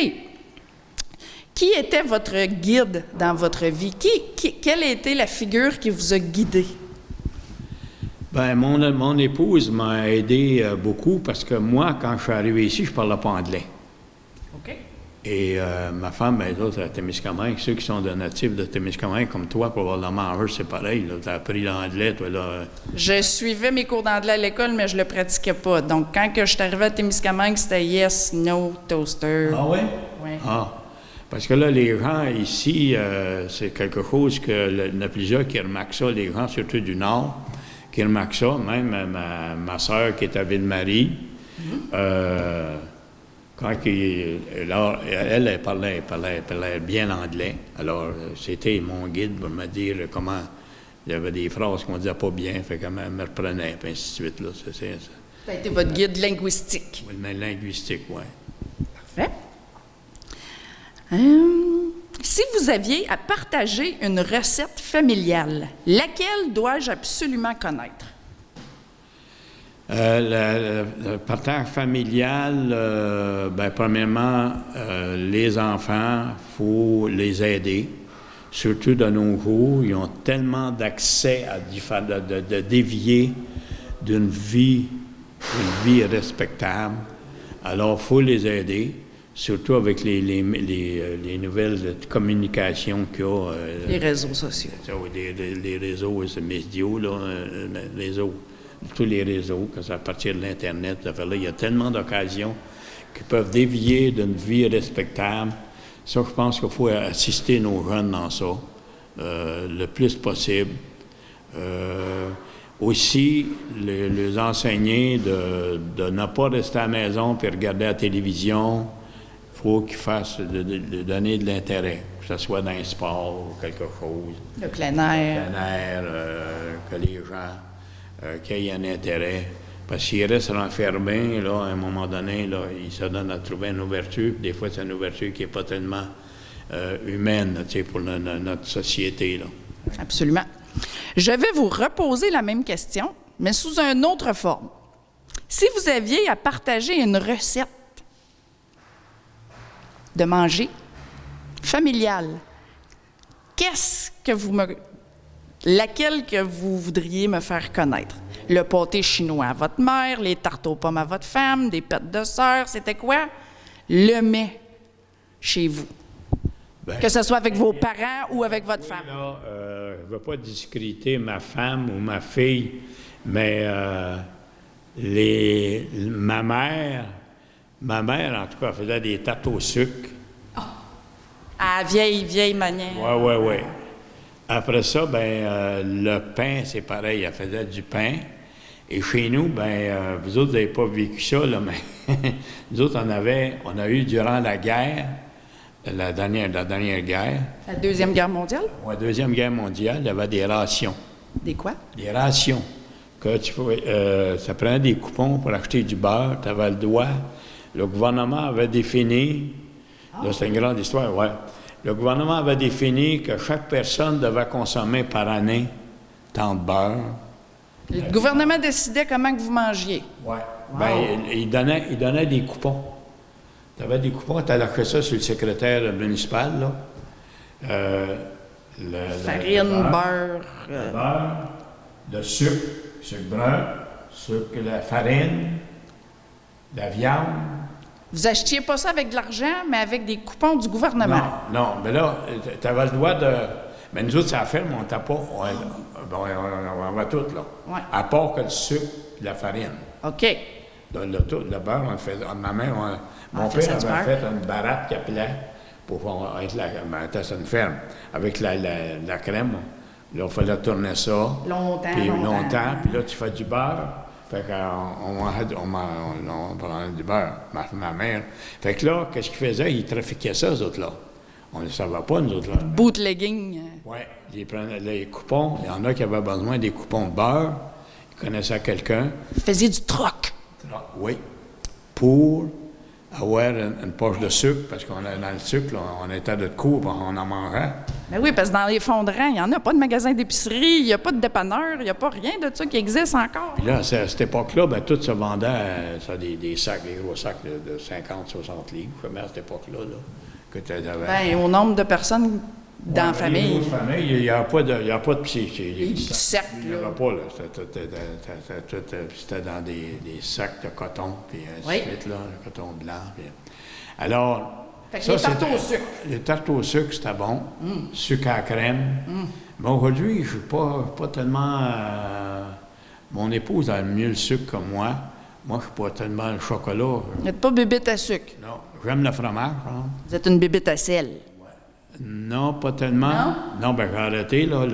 Qui était votre guide dans votre vie? Quelle a été la figure qui vous a guidé? Ben, mon épouse m'a aidé beaucoup parce que moi, quand je suis arrivé ici, je ne parlais pas anglais. OK. Et ma femme, ben, d'autres à Témiscamingue, ceux qui sont de natifs de Témiscamingue, comme toi, probablement, eux, c'est pareil. Tu as appris l'anglais, toi, là. Je suivais mes cours d'anglais à l'école, mais je ne le pratiquais pas. Donc, quand que je suis arrivée à Témiscamingue, c'était yes, no, toaster. Ah oui? Oui. Ah. Parce que là, les gens ici, c'est quelque chose que il y en a plusieurs qui remarquent ça, les gens, surtout du Nord, qui remarquent ça. Même ma soeur qui est à Ville-Marie, quand elle parlait bien anglais. Alors, c'était mon guide pour me dire comment il y avait des phrases qu'on ne disait pas bien, fait qu'elle me reprenait, puis ainsi de suite. Là. Ça a été votre guide linguistique. Oui, linguistique, oui. Parfait. Si vous aviez à partager une recette familiale, laquelle dois-je absolument connaître? Le partage familial, ben, premièrement, les enfants, il faut les aider. Surtout de nos jours, ils ont tellement d'accès à de dévier d'une vie respectable. Alors, il faut les aider, surtout avec les nouvelles communications qu'il y a. Les réseaux sociaux. Les réseaux médias, là, tous les réseaux, que à partir de l'Internet, il y a tellement d'occasions qui peuvent dévier d'une vie respectable. Ça, je pense qu'il faut assister nos jeunes dans ça, le plus possible. Aussi, les enseigner de ne pas rester à la maison puis regarder la télévision. Il faut qu'ils fassent de donner de l'intérêt, que ce soit dans un sport ou quelque chose. Le plein air. Le plein air, que les gens qu'il y ait un intérêt. Parce qu'ils restent renfermés, là, à un moment donné, là, ils se donnent à trouver une ouverture. Des fois, c'est une ouverture qui n'est pas tellement humaine, pour notre société. Là. Absolument. Je vais vous reposer la même question, mais sous une autre forme. Si vous aviez à partager une recette de manger familiale, laquelle que vous voudriez me faire connaître? Le pâté chinois à votre mère, les tartes aux pommes à votre femme, des pâtes de sœur, c'était quoi? Le mets chez vous. Ben, que ce soit avec vos parents ou avec votre femme. Là, je ne veux pas discréditer ma femme ou ma fille, mais ma mère, en tout cas, faisait des tartes au sucre. Oh. À vieille manière. Oui. Après ça, le pain, c'est pareil, elle faisait du pain. Et chez nous, vous autres, vous n'avez pas vécu ça, là, mais nous autres, on a eu durant la guerre, la dernière guerre. La Deuxième Guerre mondiale? Oui, la Deuxième Guerre mondiale, il y avait des rations. Des quoi? Des rations. Ça prenait des coupons pour acheter du beurre, tu avais le droit. Le gouvernement avait défini, là, c'est une grande histoire, oui. Le gouvernement avait défini que chaque personne devait consommer par année tant de beurre. Le gouvernement décidait comment que vous mangiez? Oui. Wow. Il donnait des coupons. Tu avais des coupons, tu allais acheter ça sur le secrétaire municipal, là. Farine, beurre. Le beurre, le sucre brun, la farine, la viande. Vous achetiez pas ça avec de l'argent, mais avec des coupons du gouvernement? Non, mais là, tu avais le droit de... Mais nous autres, ça a fait, mais on t'a pas... On va tout, là. Ouais. À part que le sucre et la farine. OK. Le beurre, on le fait. Ma mère, mon faisait père du avait beurre. fait une baratte qu'il appelait pour être c'est une ferme, avec la crème. Là, il fallait tourner ça. Longtemps, Puis longtemps. puis là, tu fais du beurre. Fait on prenait du beurre, ma mère. Fait que là, qu'est-ce qu'ils faisaient? Ils trafiquaient ça, eux autres, là. On ne le savait pas, nous autres, là. Bootlegging. Oui, ils prenaient les coupons. Il y en a qui avaient besoin des coupons de beurre. Ils connaissaient quelqu'un. Vous faisiez du troc. Oui. Pour avoir une poche de sucre, parce qu'on est dans le sucre, là, on était de cours, on en mangeait. Ben oui, parce que dans les fonds-de-rang, il n'y en a pas de magasin d'épicerie, il n'y a pas de dépanneur, il n'y a pas rien de ça qui existe encore. Puis là, à cette époque-là, ben, tout se vendait, des sacs, des gros sacs de 50, 60 livres, à cette époque-là, là, que tu avais. Ben, au nombre de personnes dans la famille. Il n'y a pas de petits cercles, il n'y avait pas, là. C'était dans des sacs de coton, puis ainsi de suite, là, le coton blanc. Puis... Alors, fait que les tartes au sucre. Les tartes au sucre, c'était bon. Sucre à la crème. Mais aujourd'hui, je ne suis pas tellement... mon épouse a mieux le sucre que moi. Moi, je ne suis pas tellement le chocolat. Vous n'êtes pas bébête à sucre. Non. J'aime le fromage, hein. Vous êtes une bébête à sel. Non, pas tellement. Non, ben j'ai arrêté, là,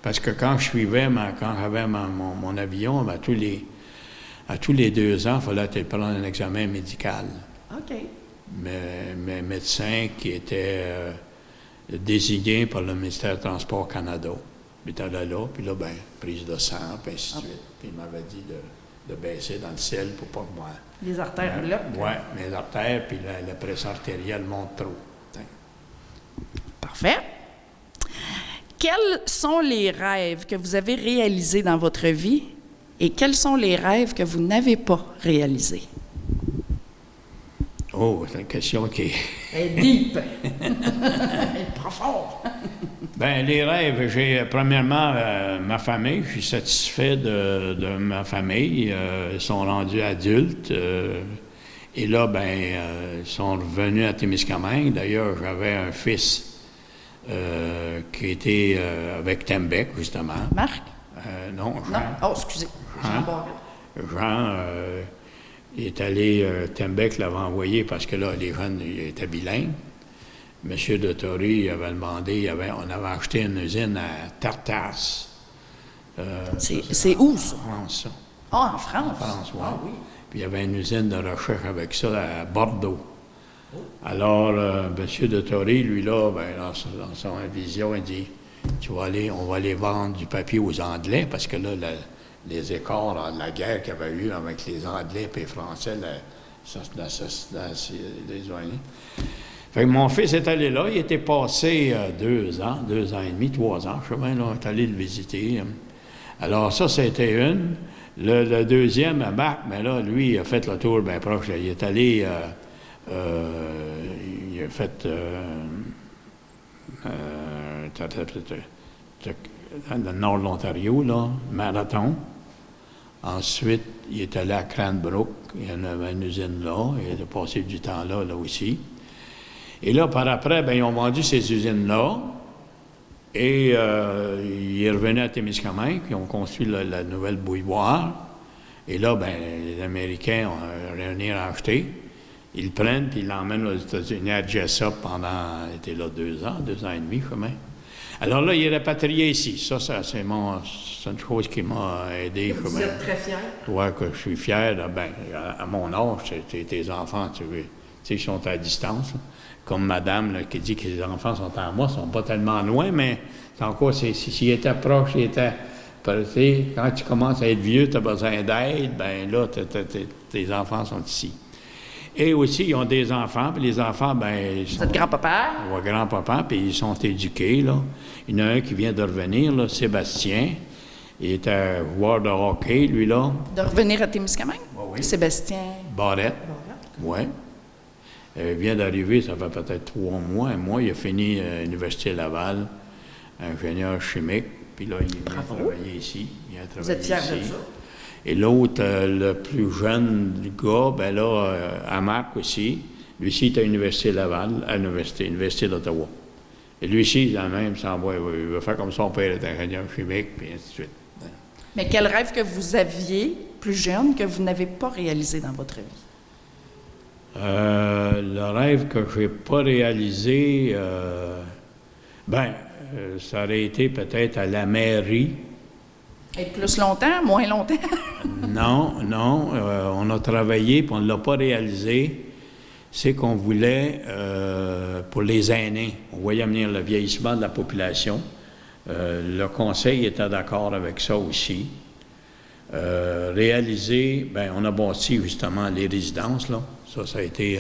parce que quand quand j'avais mon avion, ben, à tous les 2 ans, il fallait prendre un examen médical. OK. Mais médecin qui était désigné par le ministère du Transport Canada. Il était là, puis là, ben, prise de sang, puis ainsi de suite. Puis il m'avait dit de baisser dans le ciel pour pas que moi... Les artères là. Oui, mes artères, puis la pression artérielle monte trop. Parfait. Quels sont les rêves que vous avez réalisés dans votre vie et quels sont les rêves que vous n'avez pas réalisés? Oh, c'est une question qui est... Elle est deep. Elle est profonde. Bien, les rêves, j'ai premièrement ma famille. Je suis satisfait de ma famille. Ils sont rendus adultes. Et là, bien, ils sont revenus à Témiscamingue. D'ailleurs, j'avais un fils qui était avec Tembec, justement. Marc? Non, Jean. Non? Oh, excusez. Jean Barrette. Jean, il est allé, Tembec l'avait envoyé parce que là, les jeunes ils étaient bilingues. Monsieur de Tory avait demandé, on avait acheté une usine à Tartas. C'est où, ça? En France, ça. Ah, en France? En France, oui. Ah, oui. Puis il y avait une usine de recherche avec ça à Bordeaux. Alors, M. de Tory, lui, là, ben, dans son vision, il dit, on va aller vendre du papier aux Anglais, parce que là, les écarts de la guerre qu'il y avait eu avec les Anglais et les Français, les Unis. Fait que mon fils est allé là, il était passé 2 ans, 2 ans et demi, 3 ans, je sais bien, là, on est allé le visiter. Alors ça, c'était une. Le deuxième, Marc, mais là, lui, il a fait le tour bien proche. Il est allé, il a fait dans le nord de l'Ontario, là, marathon. Ensuite, il est allé à Cranbrook, il y en avait une usine là, il a passé du temps là aussi. Et là, par après, bien, ils ont vendu ces usines-là, et il est revenu à Témiscamingue, puis ils ont construit la nouvelle bouilloire. Et là, bien, les Américains ont réuni à acheter. Ils le prennent, puis ils l'emmènent aux États-Unis à Jessup pendant, il était là 2 ans, 2 ans et demi, quand même. Alors là, il est rapatrié ici. Ça c'est une chose qui m'a aidé. Vous êtes très fier? Oui, que je suis fier. Ben, à mon âge, tes enfants, tu sais, ils sont à distance. Là. Comme madame là, qui dit que les enfants sont en moi, ils ne sont pas tellement loin, mais c'est encore, s'ils étaient proches, quand tu commences à être vieux, tu as besoin d'aide, bien là, tes enfants sont ici. Et aussi, ils ont des enfants, puis les enfants, bien... Vous êtes grand-papa? Oui, grand-papa, puis ils sont éduqués, là. Il y en a un qui vient de revenir, là, Sébastien. Il est un joueur de hockey, lui, là. De revenir à Témiscamingue? Oui. Sébastien Barrette. Oui. Il vient d'arriver, ça fait peut-être 3 mois. Un mois, il a fini à l'Université Laval, ingénieur chimique. Puis là, il vient travailler ici. Vous êtes fier de ça? Et l'autre, le plus jeune gars, ben là, à Marc aussi, lui aussi, il est à l'Université Laval, à l'Université d'Ottawa. Et lui aussi, il a même, il veut faire comme son père est ingénieur chimique, puis ainsi de suite. Mais quel rêve que vous aviez, plus jeune, que vous n'avez pas réalisé dans votre vie? Le rêve que je n'ai pas réalisé, ça aurait été peut-être à la mairie. Être plus longtemps, moins longtemps? Non, on a travaillé, puis on ne l'a pas réalisé. C'est qu'on voulait, pour les aînés, on voyait venir le vieillissement de la population. Le conseil était d'accord avec ça aussi. Réaliser, on a bâti justement les résidences, là. Ça a été...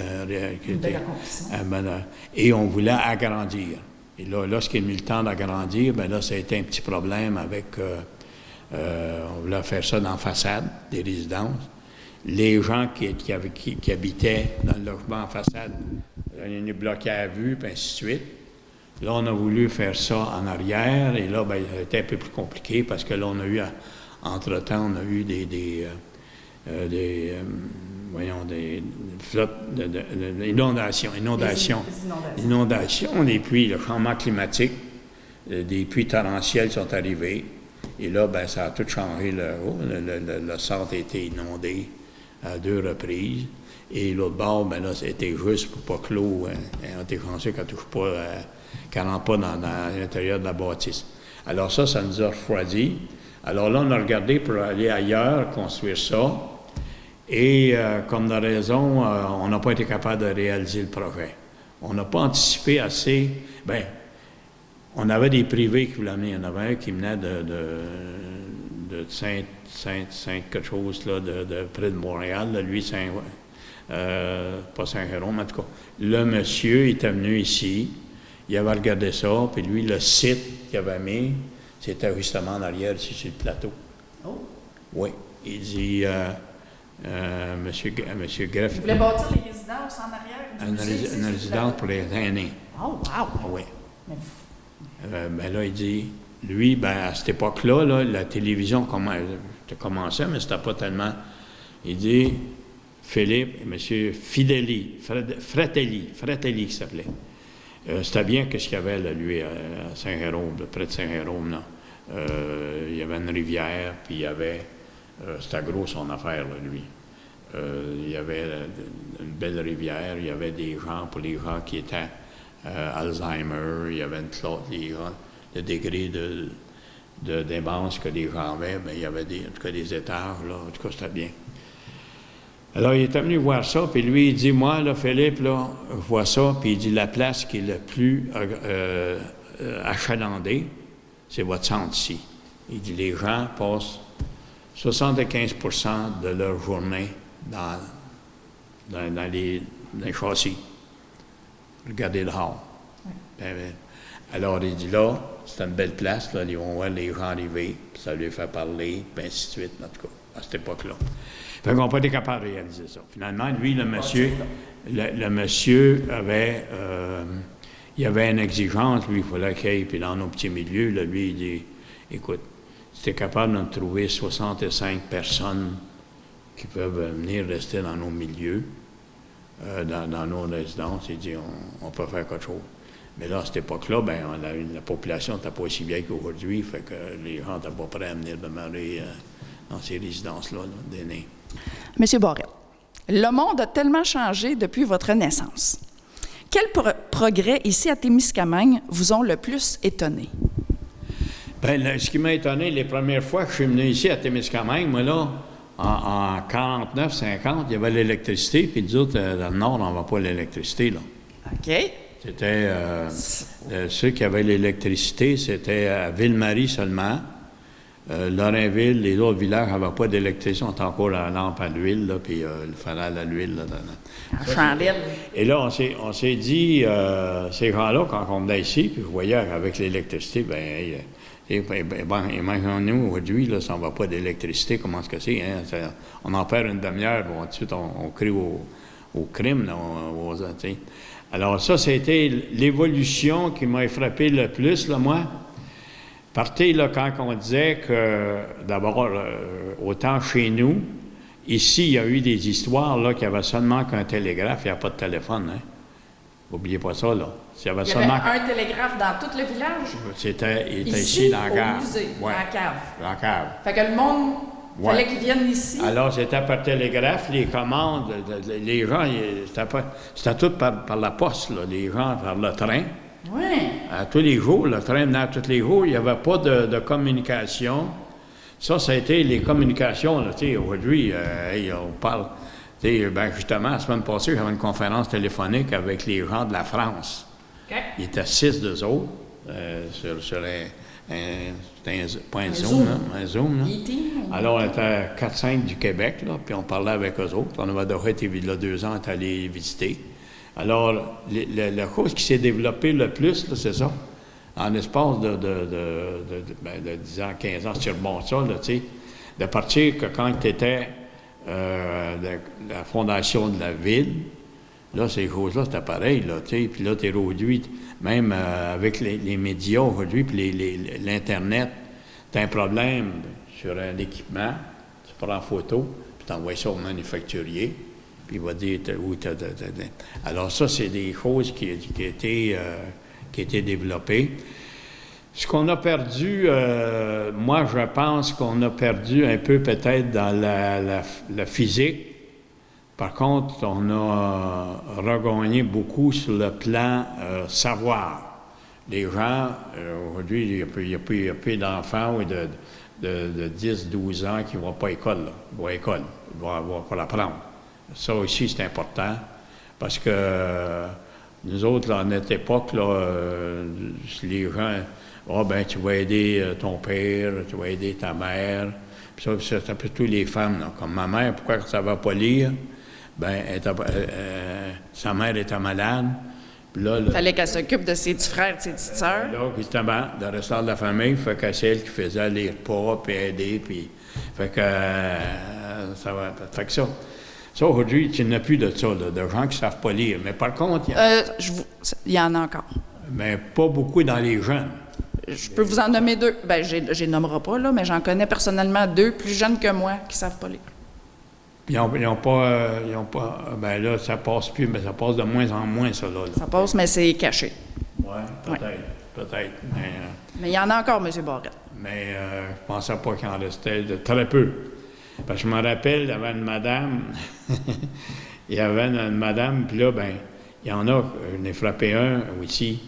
et on voulait agrandir. Et là, lorsqu'il est venu le temps d'agrandir, là, ça a été un petit problème avec... on voulait faire ça dans la façade des résidences. Les gens qui habitaient dans le logement en façade, ils nous bloquaient à vue, puis ainsi de suite. Là, on a voulu faire ça en arrière, et là, ça a été un peu plus compliqué, parce que là, on a eu, entre-temps, on a eu des flottes, inondations, des pluies, le changement climatique, des pluies torrentielles sont arrivées. Et là, ça a tout changé. Le centre a été inondé à 2 reprises. Et l'autre bord, là, c'était juste pour pas que l'eau, on était chanceux qu'elle touche pas, qu'elle rentre pas dans l'intérieur de la bâtisse. Alors ça nous a refroidi. Alors là, on a regardé pour aller ailleurs, construire ça. Et comme de raison, on n'a pas été capable de réaliser le projet. On n'a pas anticipé assez. On avait des privés qui voulaient venir. Il y en avait un qui venait de Saint quelque chose, là, de près de Montréal, là, lui, pas Saint-Jérôme, en tout cas. Le monsieur était venu ici, il avait regardé ça, puis lui, le site qu'il avait mis, c'était justement en arrière, ici, sur le plateau. Oh! Oui. Il dit, monsieur Greff... Il voulait bâtir les résidences en arrière? Une résidence pour les aînés. Oh, wow! Oui. Là, il dit, lui, à cette époque-là, la télévision commençait, mais c'était pas tellement... Il dit, Philippe, M. Fratelli qui s'appelait. C'était bien qu'est-ce qu'il y avait, là, lui, à Saint-Jérôme, près de Saint-Jérôme, là. Il y avait une rivière, puis il y avait... c'était gros son affaire, là, lui. Il y avait une belle rivière, il y avait des gens, pour les gens qui étaient Alzheimer, il y avait le degré de démence que les gens avaient, il y avait en tout cas des étages, là, en tout cas, c'était bien. Alors, il était venu voir ça, puis lui, il dit, moi, là, Philippe, là, je vois ça, puis il dit, la place qui est le plus achalandée, c'est votre centre ici. Il dit, les gens passent 75% de leur journée dans les châssis. Regardez le hall. Oui. Alors, il dit, là, c'est une belle place, là, ils vont voir les gens arriver, puis ça lui fait parler, puis ainsi de suite, en tout cas, à cette époque-là. Fait qu'on n'a pas été capable de réaliser ça. Finalement, lui, le monsieur avait... il avait une exigence, lui, il fallait qu'il aille, puis dans nos petits milieux, là, lui, il dit, écoute, si tu es capable de trouver 65 personnes qui peuvent venir rester dans nos milieux, dans nos résidences, il dit, on peut faire quelque chose. Mais là, à cette époque-là, la population n'était pas aussi vieille qu'aujourd'hui, fait que les gens n'étaient pas prêts à venir demeurer dans ces résidences-là, d'aînés. Monsieur Barrette, le monde a tellement changé depuis votre naissance. Quels progrès ici à Témiscamingue vous ont le plus étonné? Ce qui m'a étonné, les premières fois que je suis venu ici à Témiscamingue, moi là, en 49-50, il y avait l'électricité, puis nous autres, dans le Nord, on n'avait pas l'électricité, là. OK. C'était... ceux qui avaient l'électricité, c'était à Ville-Marie seulement. Lorrainville, les autres villages n'avaient pas d'électricité, on était encore à la lampe à l'huile, là, puis le fanal à l'huile. En chandelle. Et là, on s'est dit, ces gens-là, quand on venait ici, puis je voyais avec l'électricité, imaginons-nous aujourd'hui, là, si on ne va pas d'électricité, comment est-ce que c'est? Hein? On en perd une demi-heure, bon, tout de suite, on crie au crime. Là, alors ça, c'était l'évolution qui m'a frappé le plus, là, moi. Partez, là, quand on disait que, d'abord, autant chez nous, ici, il y a eu des histoires, là, qu'il y avait seulement qu'un télégraphe, il n'y a pas de téléphone, hein. N'oubliez pas ça, là. S'il y avait Il y seulement... avait un télégraphe dans tout le village. Il était Ici, ici, dans la au gare. musée, dans la cave. Dans la cave. Fait que le monde, Ouais. fallait qu'ils viennent ici. Alors, c'était par télégraphe, les commandes, les gens, c'était tout par la poste, là, les gens par le train. Oui. À tous les jours, le train venait tous les jours, il n'y avait pas de communication. Ça a été les communications, là, tu sais, aujourd'hui, hey, on parle, tu sais, ben justement, la semaine passée, j'avais une conférence téléphonique avec les gens de la France. OK. Il était 6 d'eux autres, sur pas un Zoom, Zoom. là, un Zoom, là. E.T. Alors, on était 4-5 du Québec, là, puis on parlait avec eux autres. On avait déjà été, là, 2 ans, on est allé visiter. Alors, la chose qui s'est développée le plus, là, c'est ça. En l'espace de 10 ans, 15 ans, si tu remontes ça, là, tu sais, de partir que quand tu étais la fondation de la ville, là, ces choses-là, c'était pareil, là, tu sais. Puis là, tu es aujourd'hui, même avec les médias aujourd'hui, puis l'Internet, tu as un problème sur un équipement, tu prends en photo, puis tu envoies ça au manufacturier, puis il va dire où tu as... Alors ça, c'est des choses qui étaient développées. Ce qu'on a perdu, moi, je pense qu'on a perdu un peu peut-être dans la physique. Par contre, on a regagné beaucoup sur le plan savoir. Les gens, aujourd'hui, il n'y a plus d'enfants ou de 10, 12 ans qui ne vont pas à l'école, là. Ils vont à l'école, ils vont pas l'apprendre. Ça aussi, c'est important, parce que nous autres, là, à notre époque, là, les gens, ben, tu vas aider ton père, tu vas aider ta mère. Puis ça, c'est plutôt les femmes, là. Comme ma mère, pourquoi ça ne va pas lire? Ben, sa mère était malade. Puis là, Il fallait qu'elle s'occupe de ses petits frères, de ses petites sœurs. là, justement, le restant de la famille, fait que c'est elle qui faisait les repas, puis aider, puis... Fait que ça va... Fait que ça aujourd'hui, tu n'as plus de ça, là, de gens qui ne savent pas lire. Mais par contre, Il y en a encore. mais pas beaucoup dans les jeunes. Je peux vous en nommer 2. Bien, je les nommerai pas, là, mais j'en connais personnellement 2 plus jeunes que moi qui ne savent pas lire. Ils n'ont pas... Ben là, ça passe plus, mais ça passe de moins en moins, ça, là. Ça passe, mais c'est caché. Oui, peut-être. Mais il y en a encore, M. Barrette. Mais je pensais pas qu'il en restait de très peu. Parce que je me rappelle, il y avait une madame, puis là, ben, il y en a, j'en ai frappé un aussi,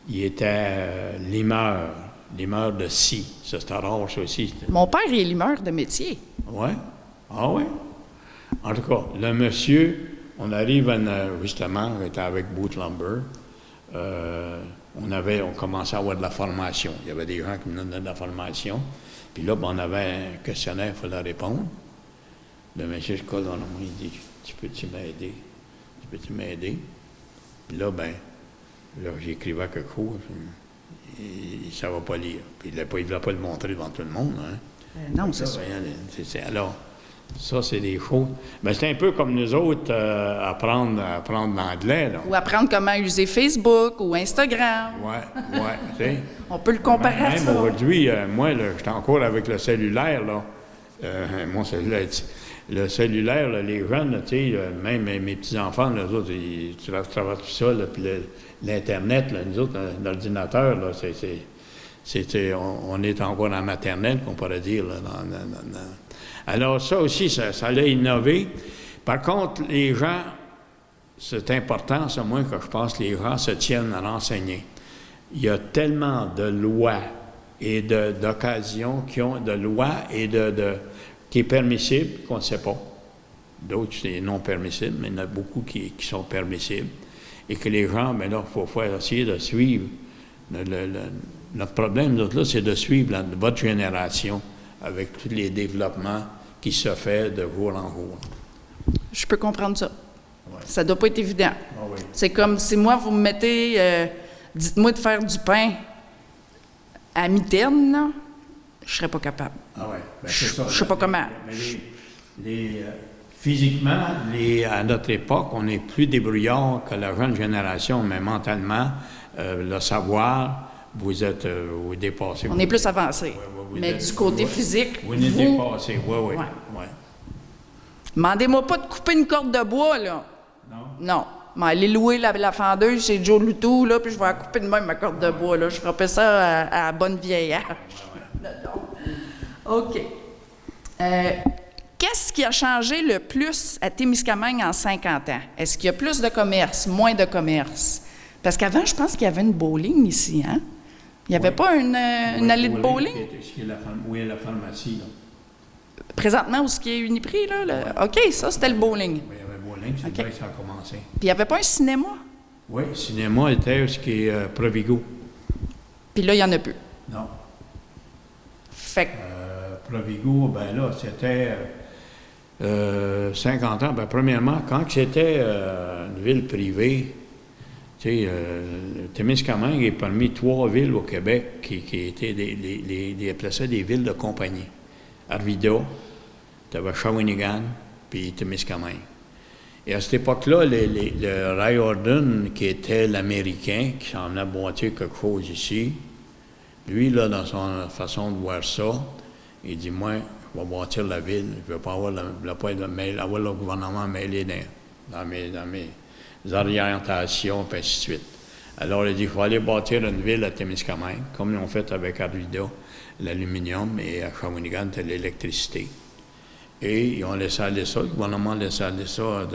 il était limeur de scie. Ça, c'était rare, ça aussi. Mon père est limeur de métier. Oui? Ah oui? En tout cas, le monsieur, on arrive justement, on était avec Boot Lumber, on commençait à avoir de la formation. Il y avait des gens qui nous donnaient de la formation. Puis là, ben, on avait un questionnaire, il fallait répondre. Le monsieur se colle dans la main, il dit « Tu peux-tu m'aider? Tu peux-tu m'aider? » Puis là, ben, là, j'écrivais quelque chose, il ne savait pas lire. Puis il ne voulait pas le montrer devant tout le monde. Hein. Non, c'est ça. Alors, ça, c'est des choses. Mais c'est un peu comme nous autres, apprendre l'anglais, là. Ou apprendre comment user Facebook ou Instagram. Oui, tu sais. On peut le comparer à Même ça. aujourd'hui, moi, là, j'étais encore avec le cellulaire, là. Mon cellulaire, le cellulaire, là, les jeunes, là, tu sais, même mes petits-enfants, les autres, ils travaillent tout ça, là, puis l'Internet, là, nous autres, l'ordinateur, là, on est encore en maternelle, qu'on pourrait dire, là, Alors, ça aussi, ça l'a innové. Par contre, les gens, c'est important, c'est moi que je pense que les gens se tiennent à renseigner. Il y a tellement de lois et d'occasions qui ont de lois et qui est permissible qu'on ne sait pas. D'autres, c'est non permissible, mais il y en a beaucoup qui sont permissibles. Et que les gens, bien là, il faut essayer de suivre. Notre problème, nous là, c'est de suivre votre génération avec tous les développements qui se font de jour en jour. Je peux comprendre ça. Ouais. Ça ne doit pas être évident. Ah oui. C'est comme si moi, vous me mettez, dites-moi de faire du pain à mitaine, là, je ne serais pas capable. Ah oui, bien, c'est ça. Je ne sais pas comment. Mais physiquement, à notre époque, on est plus débrouillard que la jeune génération, mais mentalement, le savoir, vous dépassez. On est plus avancé. Mais du côté physique, vous êtes dépassé, oui. Demandez-moi pas de couper une corde de bois, là. Non? Non. Mais aller louer la fendeuse chez Joe Loutou, là, puis je vais la couper de même ma corde de bois, là. Je frappais ça à la bonne vieille hache. OK. Qu'est-ce qui a changé le plus à Témiscamingue en 50 ans? Est-ce qu'il y a plus de commerce, moins de commerce? Parce qu'avant, je pense qu'il y avait une bowling ici, hein? Il n'y avait pas une allée de bowling? Oui, la pharmacie, là. Présentement, où ce qui est Uniprix, là? OK, ça, c'était le bowling. Oui, il y avait bowling, c'est là que ça a commencé. Puis il n'y avait pas un cinéma? Oui, le cinéma était ce qui est Provigo. Puis là, il n'y en a plus. Non. Fait que... Provigo, ben là, c'était 50 ans. Ben, premièrement, quand c'était une ville privée, tu sais, Témiscamingue est parmi 3 villes au Québec qui étaient plaçaient des villes de compagnie. Arvida, tu avais Shawinigan, puis Témiscamingue. Et à cette époque-là, le Ray Orden, qui était l'Américain, qui s'en venait bâtir quelque chose ici, lui, là, dans son façon de voir ça, il dit, moi, je vais bâtir la ville, je ne veux pas avoir le gouvernement mêlé dans mes orientations, et ainsi de suite. Alors, il dit, il faut aller bâtir une ville à Témiscamingue, comme ils ont fait avec Arvida, l'aluminium, et à Shawinigan, c'était l'électricité. Et ils ont laissé aller ça, le gouvernement a laissé aller ça.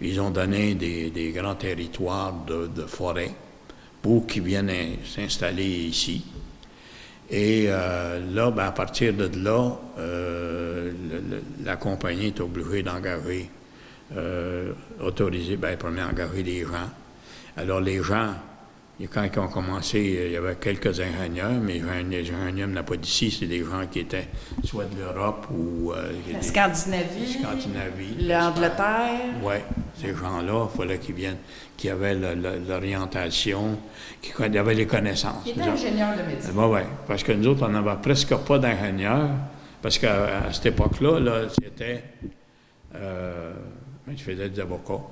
Ils ont donné des grands territoires de forêt pour qu'ils viennent s'installer ici. Et là, ben, à partir de là, la compagnie est obligée d'engager, premièrement, engager des gens. Alors, les gens, quand ils ont commencé, il y avait quelques ingénieurs, mais les ingénieurs ne pas d'ici, c'est des gens qui étaient soit de l'Europe ou... la Scandinavie, l'Angleterre. Oui, ces gens-là, il fallait qu'ils viennent, qui avaient l'orientation, qui avaient les connaissances. Qui étaient ingénieurs de métier. Oui, parce que nous autres, on n'avait presque pas d'ingénieurs, parce qu'à cette époque-là, là, c'était... je faisais des avocats,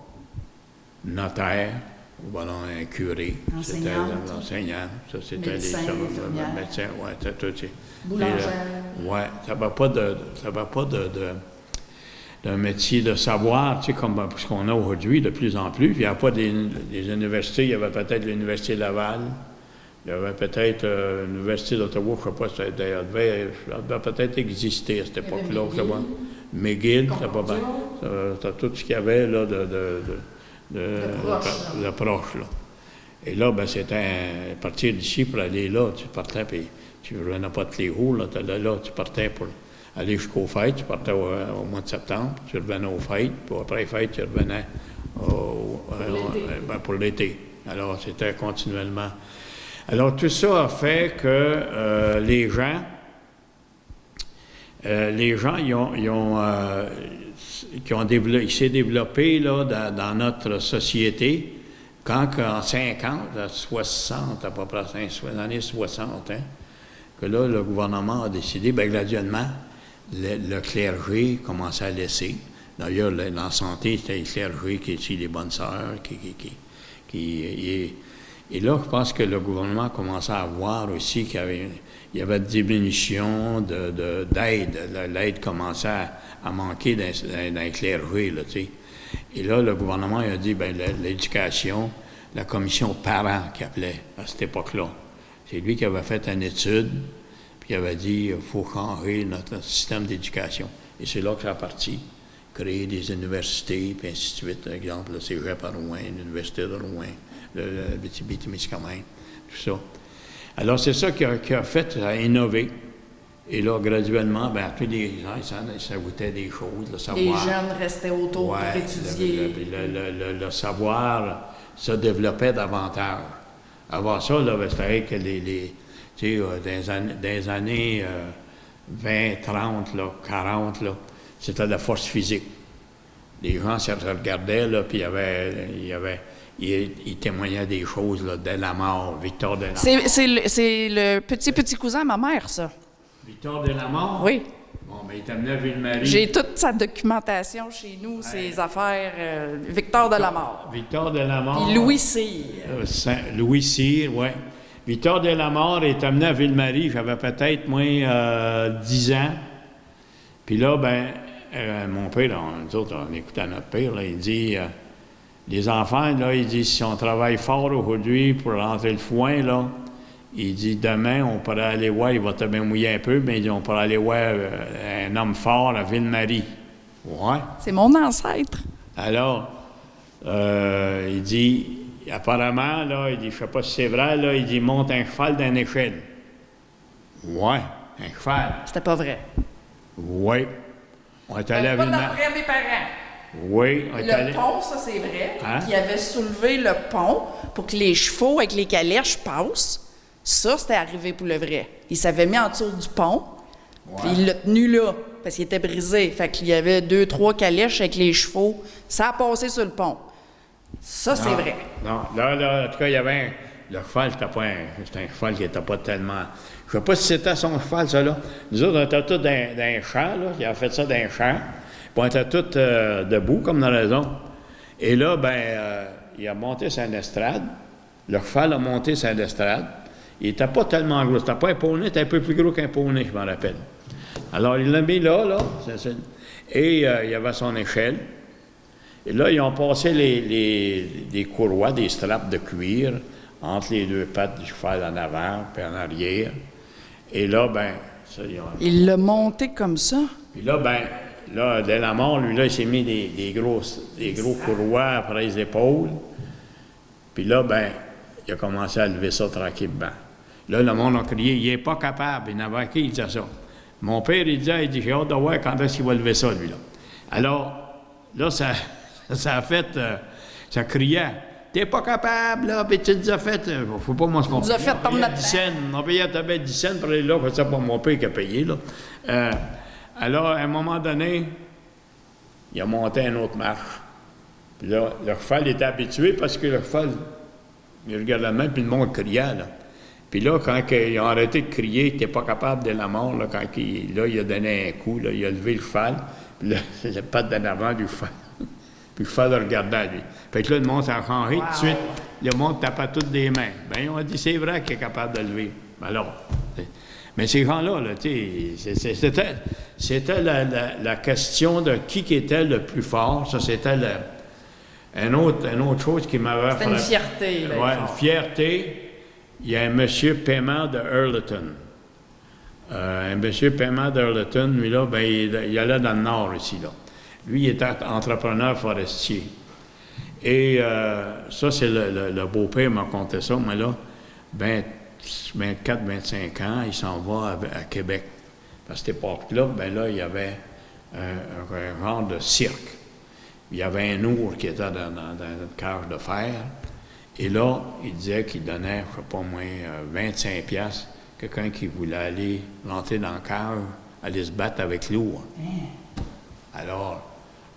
notaires, voilà, un curé, c'était l'enseignant, ça c'était médecin, les médecins, oui, c'était tout. Boulangère. Oui, ça va pas d'un métier de savoir, tu sais, comme ce qu'on a aujourd'hui de plus en plus. Il n'y a pas des universités, il y avait peut-être l'Université Laval, il y avait peut-être l'Université d'Ottawa, je ne sais pas, ça devait peut-être exister à cette époque-là, je sais pas. McGill, c'est tout ce qu'il y avait là de proche, là. Et là, ben, c'était à partir d'ici pour aller là, tu partais, puis tu ne revenais pas de les roues, là, tu partais pour aller jusqu'aux fêtes, tu partais au mois de septembre, tu revenais aux fêtes, puis après les fêtes, tu revenais pour l'été. Alors, c'était continuellement. Alors, tout ça a fait que les gens, il s'est développé là, dans notre société quand en 50, 60, à peu près, dans les années 60, hein, que là, le gouvernement a décidé, bien, graduellement, le clergé commençait à laisser. D'ailleurs, la santé, c'était le clergé qui est ici, les bonnes sœurs, et là, je pense que le gouvernement commençait à voir aussi qu'il y avait une diminution d'aide. L'aide commençait à manquer dans les clergés, là, tu sais. Et là, le gouvernement a dit, bien, l'éducation, la commission parents qui appelait à cette époque-là, c'est lui qui avait fait une étude, puis il avait dit, il faut changer notre système d'éducation. Et c'est là que ça a parti. Créer des universités, puis ainsi de suite. Par exemple, le Cégep à Rouen, l'Université de Rouen, le Témiscamingue, tout ça. Alors, c'est ça qui a fait, ça a innové. Et là, graduellement, bien, tous les gens, ça goûtait des choses, le savoir. Les jeunes restaient autour pour étudier. Le savoir se développait davantage. Avant ça, là, c'était que tu sais, dans les années 20, 30, là, 40, là, c'était de la force physique. Les gens se regardaient, là, puis il témoignait des choses, là, Delamare, Victor Delamare. C'est le petit cousin à ma mère, ça. Victor Delamare? Oui. Bon, bien, il t'amenait à Ville-Marie. J'ai toute sa documentation chez nous, ses affaires. Victor Delamare. Victor Delamare. Puis Louis Cyr. Louis Cyr, oui. Victor Delamare est amené à Ville-Marie, j'avais peut-être, moi, 10 ans. Puis là, ben, mon père, nous autres, on écoutait notre père, là, il dit, Les enfants, là, il dit, si on travaille fort aujourd'hui pour rentrer le foin, là, il dit, demain, on pourrait aller voir, il va te bien mouiller un peu, mais il dit, on pourrait aller voir un homme fort à Ville-Marie. Ouais. C'est mon ancêtre. Alors, il dit, apparemment, là, il dit, je sais pas si c'est vrai, là, il dit, monte un cheval d'une échelle. Ouais, un cheval. C'était pas vrai. Oui. On est allé à Pas Ville-Marie. d'après mes parents. Oui, on est allé. Le pont, ça c'est vrai, Hein? qui avait soulevé le pont pour que les chevaux avec les calèches passent. Ça, c'était arrivé pour le vrai. Il s'avait mis en dessous du pont, puis il l'a tenu là, parce qu'il était brisé. Fait qu'il y avait 2, 3 calèches avec les chevaux. Ça a passé sur le pont. Ça, c'est vrai. Non, là, en tout cas, il y avait le cheval, c'était un cheval qui n'était pas tellement. Je ne sais pas si c'était son cheval, ça, là. Nous autres, on était tous dans un champ, là. Il a fait ça dans un champ. Puis on était tous debout, comme dans la maison. Et là, il a monté sur une estrade. Le cheval a monté sur une estrade. Il n'était pas tellement gros. C'était pas un poney, il était un peu plus gros qu'un poney, je m'en rappelle. Alors, il l'a mis là. Et il y avait son échelle. Et là, ils ont passé des courroies, des straps de cuir entre les deux pattes du cheval en avant puis en arrière. Et là, Il l'a monté comme ça. Puis là, dès la mort, lui, là, il s'est mis des gros courroies après les épaules. Puis là, il a commencé à lever ça tranquillement. Là, le monde a crié, il n'est pas capable. Il n'avait qui, il disait ça. Mon père, il disait, j'ai hâte de voir quand est-ce qu'il va lever ça, lui, là. Alors, là, ça a fait, ça criait, t'es pas capable, là, puis tu nous as fait, faut pas moi se comprendre. Tu nous as fait tomber notre 10 cents, on payait à 10 cents pour aller là, c'est pas mon père qui a payé, là. Alors, à un moment donné, il a monté une autre marche. Puis là, le cheval était habitué parce que le cheval, il regardait la main, puis le monde criait, là. Puis là, quand ils ont arrêté de crier, il n'était pas capable de la mort, là, il a donné un coup, là, il a levé le cheval, puis là, c'est la patte d'en avant du cheval. Puis le cheval le regardait, lui. Fait que là, le monde s'est changé tout de suite. Le monde tapait toutes des mains. Bien, on a dit, c'est vrai qu'il est capable de lever. Alors, mais ces gens-là, là, tu sais, c'était la question de qui était le plus fort. Ça, c'était une autre chose qui m'avait C'était une fierté. Oui, une fierté. Il y a un monsieur Paiement de Hurleton. Un monsieur Paiement de Hurleton, lui, là, il allait dans le nord ici, là. Lui, il était entrepreneur forestier. Et ça, c'est le beau-père m'a conté ça, mais là, 24, 25 ans, il s'en va à Québec. À cette époque-là, là, il y avait un genre de cirque. Il y avait un ours qui était dans une cage de fer. Et là, il disait qu'il donnait, je ne sais pas moins, 25 piastres, quelqu'un qui voulait aller rentrer dans la cage, aller se battre avec l'ours. Alors,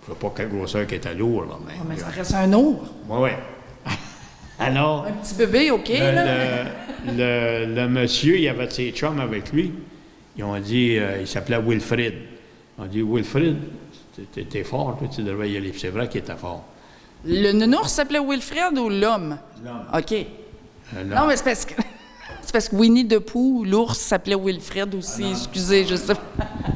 je ne sais pas quelle grosseur qui était lourd, là, mais ça reste un ours. Oui. Alors, un petit bébé, OK, là. Le monsieur, il avait ses chums avec lui. Ils ont dit, il s'appelait Wilfrid. Ils ont dit, Wilfrid, t'es fort, toi, tu devrais y aller. C'est vrai qu'il était fort. Le nounours s'appelait Wilfred ou l'homme? L'homme. OK. Non, mais c'est parce que Winnie the Pooh, l'ours, s'appelait Wilfred aussi. Excusez, je sais pas.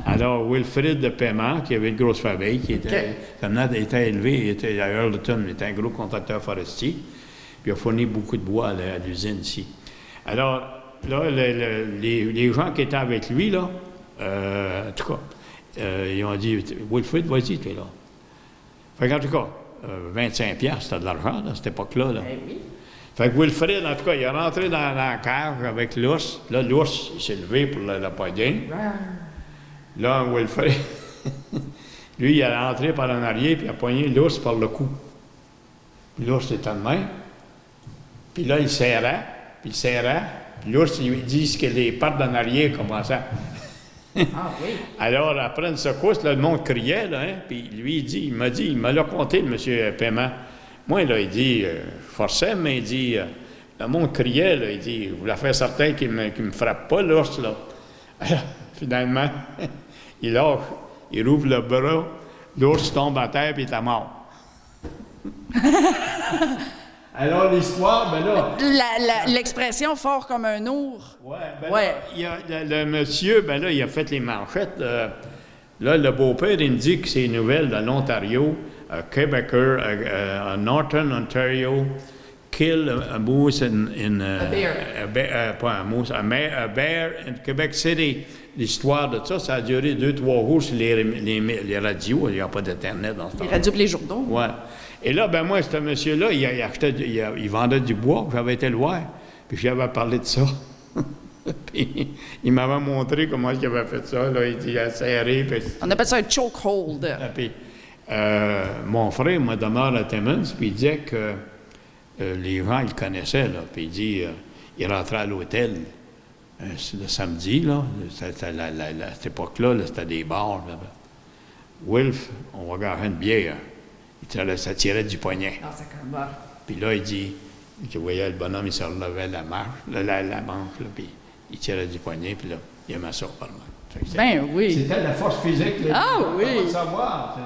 Alors, Wilfrid de Paiement, qui avait une grosse famille, qui était élevé, il était à Hurleton, il était un gros contracteur forestier, puis il a fourni beaucoup de bois à l'usine ici. Alors, là, les gens qui étaient avec lui, là, en tout cas, ils ont dit, Wilfrid, vas-y, tu es là. Fait qu'en tout cas, 25 piastres, c'était de l'argent, à cette époque-là. Là. Oui. Fait que Wilfrid, en tout cas, il est rentré dans la cage avec l'ours. Là, l'ours, il s'est levé pour la poignée. Là, Wilfrid, lui, il est rentré par en arrière, puis il a poigné l'ours par le cou. Puis l'ours était de main. Puis là, il serrait, puis l'ours, il dit que les pattes d'en arrière commençaient. Ah oui. Alors, après une secousse, là, le monde criait, là, hein, puis lui, il m'a l'a compté, le monsieur Paiement. Moi, là, il dit, je forçais, mais il dit, le monde criait, là, il dit, je voulais faire certain qu'il me frappe pas, l'ours, là. Alors, finalement, il lâche, il ouvre le bras, l'ours tombe à terre, puis il est mort. Alors, l'histoire, là... L'expression « fort comme un ours ». Oui, là, il y a, le monsieur, là, il a fait les manchettes. Là, le beau-père, il me dit que c'est une nouvelle de l'Ontario, a Quebecer in Northern Ontario killed a moose pas un moose, a bear in Quebec City. L'histoire de ça, ça a duré 2-3 jours sur les radios. Il n'y a pas d'Internet dans ce temps-là. Les radios et les journaux. Ouais. Et là, ben moi, ce monsieur-là, il vendait du bois, j'avais été le voir, puis j'avais parlé de ça. Puis il m'avait montré comment il avait fait ça. Là, il dit, il a serré. Puis, On appelle ça un chokehold. puis, mon frère me demeure à Timmins, puis il disait que les gens, ils le connaissaient, là. Puis il dit, il rentrait à l'hôtel le samedi, là. À cette époque-là, c'était des bars. Là. Wilf, on va garder une bière. Ça tirait du poignet. Ah, ça comme ça. Puis là, il dit, je voyais le bonhomme, il se relevait la manche, là, puis il tirait du poignet, puis là, il aimait ça par là. Ben oui. C'était la force physique. Là, ah oui. Pas de savoir.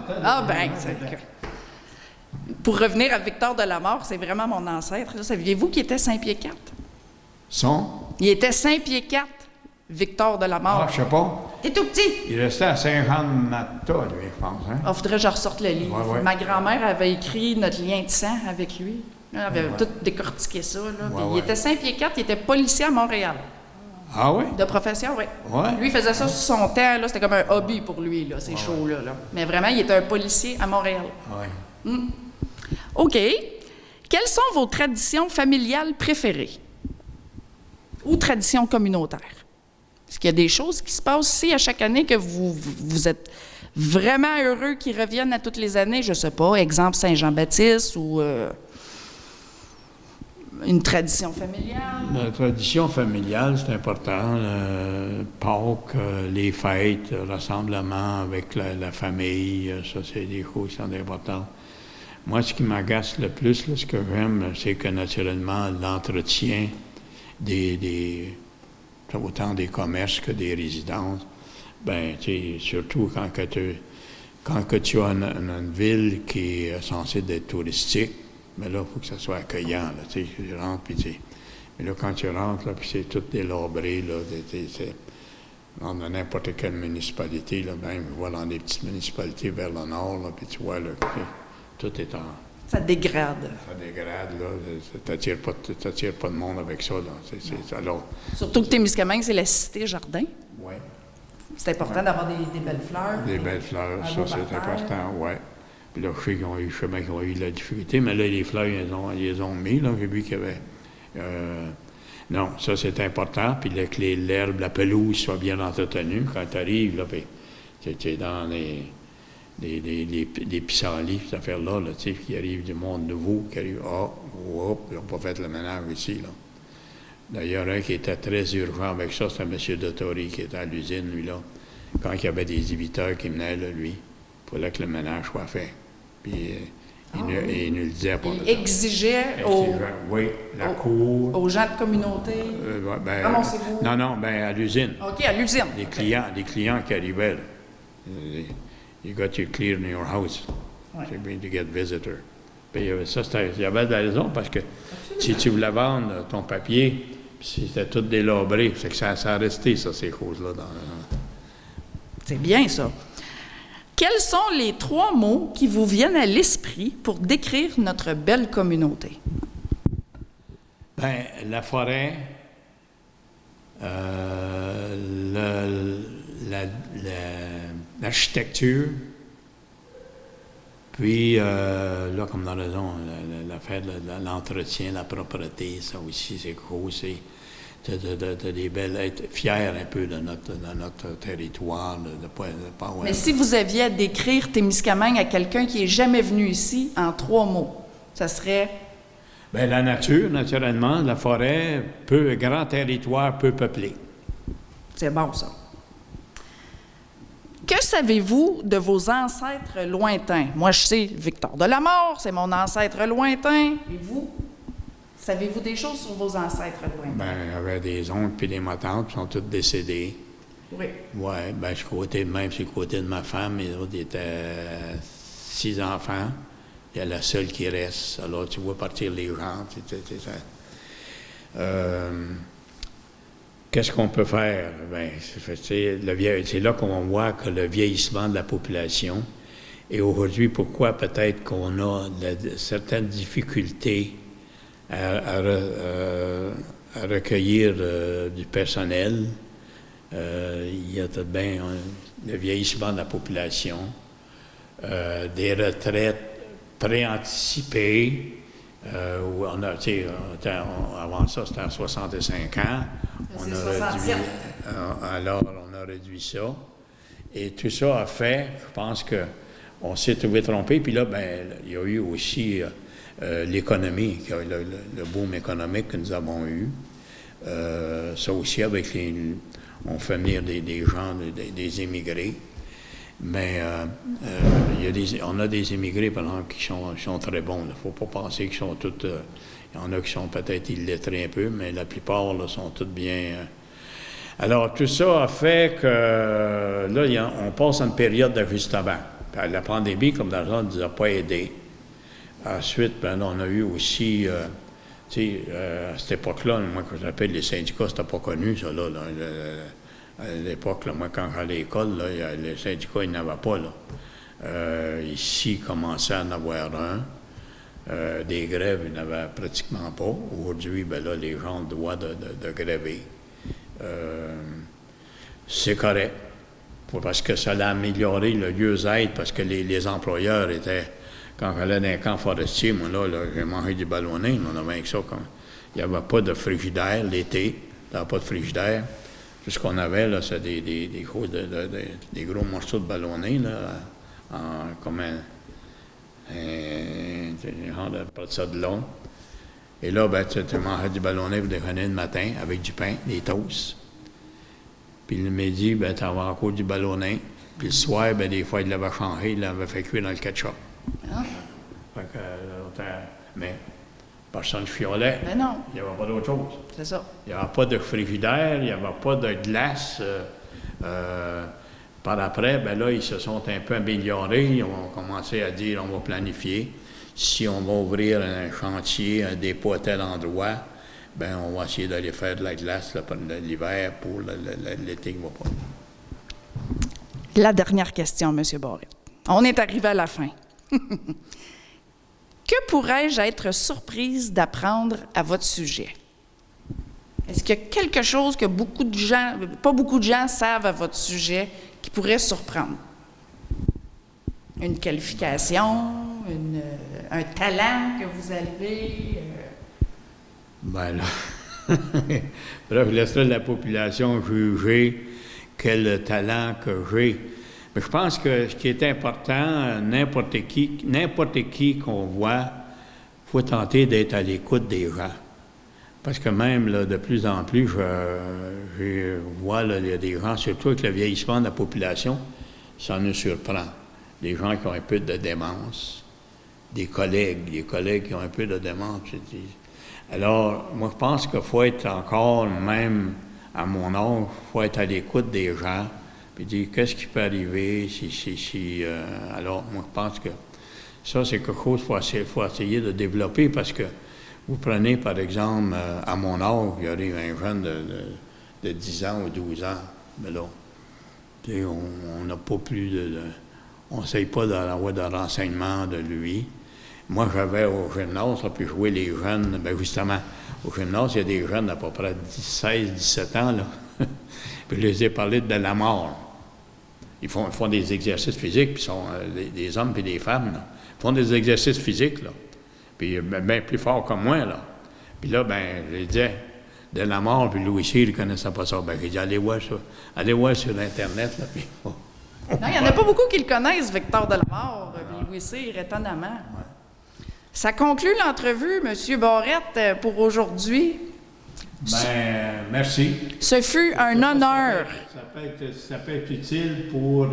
Pour revenir à Victor Delamare, c'est vraiment mon ancêtre. Là, saviez-vous qu'il était 5 pieds 4? Il était 5 pieds 4, Victor Delamare. Ah, je sais pas. T'es tout petit. Il restait à Saint-Jean-de-Mata, lui, je pense. Hein? Ah, faudrait que je ressorte le livre. Ouais. Ma grand-mère avait écrit notre lien de sang avec lui. Elle avait tout décortiqué ça. Là. Il était 5 pieds 4, il était policier à Montréal. Ah oui? De profession, oui. Ouais. Lui, il faisait ça sur son temps. C'était comme un hobby pour lui, là, ces shows-là. Là. Mais vraiment, il était un policier à Montréal. Oui. OK. Quelles sont vos traditions familiales préférées? Ou traditions communautaires? Est-ce qu'il y a des choses qui se passent ici à chaque année que vous êtes vraiment heureux qu'ils reviennent à toutes les années? Je ne sais pas, exemple Saint-Jean-Baptiste ou une tradition familiale? La tradition familiale, c'est important. Pâques, les fêtes, rassemblements avec la famille, ça, c'est des choses qui sont importantes. Moi, ce qui m'agace le plus, là, ce que j'aime, c'est que naturellement, l'entretien autant des commerces que des résidences, ben, tu sais, surtout quand tu as une ville qui est censée être touristique, mais là, il faut que ça soit accueillant, là, tu sais, tu rentres, puis tu sais, mais là, quand tu rentres, là, puis c'est tout délabré, là, dans n'importe quelle municipalité, là, même, je vois dans des petites municipalités vers le nord, là, puis tu vois, là, tout est en... Ça dégrade. Ça dégrade, là. Tu n'attires pas de monde avec ça, là. Alors, surtout que Témiscamingue, c'est la cité jardin. Oui. C'est important d'avoir des belles fleurs. Des belles fleurs, ça, c'est important, oui. Puis là, je sais qu'ils ont eu de la difficulté, mais là, les fleurs, ils les ont mis, là. J'ai vu qu'il y avait... non, ça, c'est important. Puis là, que l'herbe, la pelouse soit bien entretenue. Quand tu arrives, là, puis tu es dans des pissenlits, cette affaire-là, là, tu sais, qui arrive du monde nouveau, qui arrive, ils n'ont pas fait le ménage ici, là. D'ailleurs, un qui était très urgent avec ça, c'était M. Dottori, qui était à l'usine, lui, là. Quand il y avait des éviteurs qui venaient, là, lui, il fallait que le ménage soit fait. Puis, il nous le disait pas. Il exigeait la cour. Aux gens de communauté. Non, à l'usine. OK, à l'usine. Des clients qui arrivaient, là. You got to clear in your house. You're going to get visitor. Puis il y avait de la raison parce que si tu voulais vendre ton papier, puis c'était tout délabré, c'est que ça a resté, ça, ces choses-là. C'est bien, ça. Quels sont les 3 mots qui vous viennent à l'esprit pour décrire notre belle communauté? Bien, la forêt, l'architecture, puis, là, comme dans la raison, l'affaire de l'entretien, la propreté, ça aussi, c'est gros, c'est des belles, être fier un peu de notre territoire, de pas Mais si vous aviez à décrire Témiscamingue à quelqu'un qui n'est jamais venu ici en 3 mots, ça serait? Bien, la nature, naturellement, la forêt, grand territoire, peu peuplé. C'est bon, ça. Que savez-vous de vos ancêtres lointains? Moi, je sais Victor Delamare, c'est mon ancêtre lointain. Et vous? Savez-vous des choses sur vos ancêtres lointains? Bien, j'avais des oncles puis des tantes qui sont tous décédés. Oui. Oui, bien, c'est le côté de ma femme, les autres étaient 6 enfants. Il y a la seule qui reste. Alors, tu vois partir les gens. Qu'est-ce qu'on peut faire? Bien, c'est là qu'on voit que le vieillissement de la population Et aujourd'hui, pourquoi peut-être qu'on a certaines difficultés à recueillir du personnel. Il y a tout de bien le vieillissement de la population, des retraites préanticipées, où on a, avant ça, c'était à 65 ans. On a réduit, alors, on a réduit ça. Et tout ça a fait, je pense qu'on s'est trouvé trompé. Puis là, ben, il y a eu aussi l'économie, le boom économique que nous avons eu. Ça aussi, avec on fait venir des gens, des immigrés. Mais on a des immigrés, par exemple, qui sont très bons. Il ne faut pas penser qu'ils sont tous... il y en a qui sont peut-être illettrés un peu, mais la plupart là, sont tous bien... Alors, tout ça a fait que, là, on passe à une période d'ajustement. La pandémie, comme d'argent, ne nous a pas aidés. Ensuite, ben, on a eu aussi... tu sais, à cette époque-là, moi, que j'appelle les syndicats, c'était pas connu, ça, là. À l'époque, là, moi, quand j'allais à l'école, là, les syndicats, ils n'avaient pas, là. Ici, il commençait à en avoir un. Des grèves, il n'y en avait pratiquement pas. Aujourd'hui, ben là, les gens ont le droit de gréver. C'est correct. Parce que ça a amélioré le lieu-être, parce que les employeurs étaient... Quand j'allais dans un camp forestier, moi, là j'ai mangé du ballonné, on avait avec ça. Il n'y avait pas de frigidaire l'été, il n'y avait pas de frigidaire. Tout ce qu'on avait, là, c'est des gros morceaux de ballonné, là, comme un genre de pas de ça de long. Et là, ben, tu mangeais du ballonné pour déjeuner le matin avec du pain, des toasts. Puis le midi, ben, tu avais encore du ballonné. Puis le soir, ben, des fois, il l'avait changé, il l'avait fait cuire dans le ketchup. Ah. Fait que, mais personne ne fiolait. Mais non. Il n'y avait pas d'autre chose. C'est ça. Il n'y avait pas de frigidaire, il n'y avait pas de glace. Par après, ben là, ils se sont un peu améliorés. Ils ont commencé à dire on va planifier. Si on va ouvrir un chantier, un dépôt à tel endroit, ben on va essayer d'aller faire de la glace là, pour l'hiver pour l'été qui ne va pas. La dernière question, M. Barrette. On est arrivé à la fin. Que pourrais-je être surprise d'apprendre à votre sujet? Est-ce qu'il y a quelque chose que pas beaucoup de gens savent à votre sujet qui pourrait surprendre? Une qualification, un talent que vous avez? Ben là, bref, je laisserai la population juger quel talent que j'ai. Mais je pense que ce qui est important, n'importe qui qu'on voit, il faut tenter d'être à l'écoute des gens. Parce que même, là, de plus en plus, je vois, là, il y a des gens, surtout avec le vieillissement de la population, ça nous surprend. Des gens qui ont un peu de démence, des collègues qui ont un peu de démence. Alors, moi, je pense qu'il faut être encore, même à mon âge, il faut être à l'écoute des gens, puis dire qu'est-ce qui peut arriver alors, moi, je pense que ça, c'est quelque chose qu'il faut essayer de développer, parce que vous prenez, par exemple, à mon âge, il y arrive un jeune de 10 ans ou 12 ans, mais là, on n'a pas plus on n'essaye pas d'avoir de renseignements de lui. Moi, j'avais au gymnase, là, puis jouer les jeunes, bien justement, au gymnase, il y a des jeunes d'à peu près 16, 17 ans, là. Puis je les ai parlé de la mort. Ils font des exercices physiques, puis sont des hommes et des femmes, là. Ils font des exercices physiques, là. Puis bien plus fort que moi, là. Puis là, ben, je lui disais, de la mort, puis Louis Cyr, il ne connaissait pas ça. Ben, j'ai dit, allez voir sur Internet, là, puis... Non, il n'y en a pas beaucoup qui le connaissent, Victor Delamare, Louis Cyr, étonnamment. Ouais. Ça conclut l'entrevue, M. Barrette, pour aujourd'hui. Ben, merci. Ce fut un honneur. Ça peut être utile pour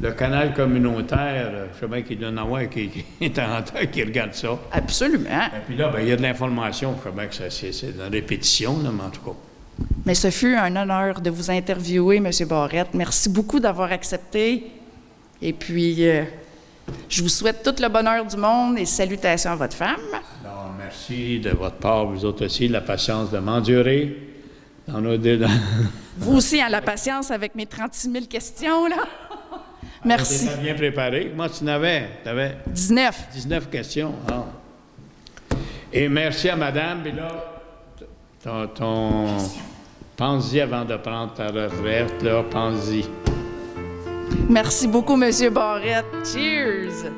le canal communautaire. Je sais bien qu'il doit en avoir qui est en train, qui regarde ça. Absolument. Et puis là, ben, il y a de l'information. Je sais bien que c'est une répétition, là, mais en tout cas. Mais ce fut un honneur de vous interviewer, M. Barrette. Merci beaucoup d'avoir accepté. Et puis, je vous souhaite tout le bonheur du monde et salutations à votre femme. Alors, merci de votre part, vous autres aussi, la patience de m'endurer dans nos Vous aussi, hein, la patience avec mes 36 000 questions, là. Merci. Tu bien préparé. Moi, tu n'avais 19. 19 questions. Ah. Et merci à madame. Et là, pense-y avant de prendre ta retraite, là, pense-y. Merci beaucoup, Monsieur Barrette. Cheers!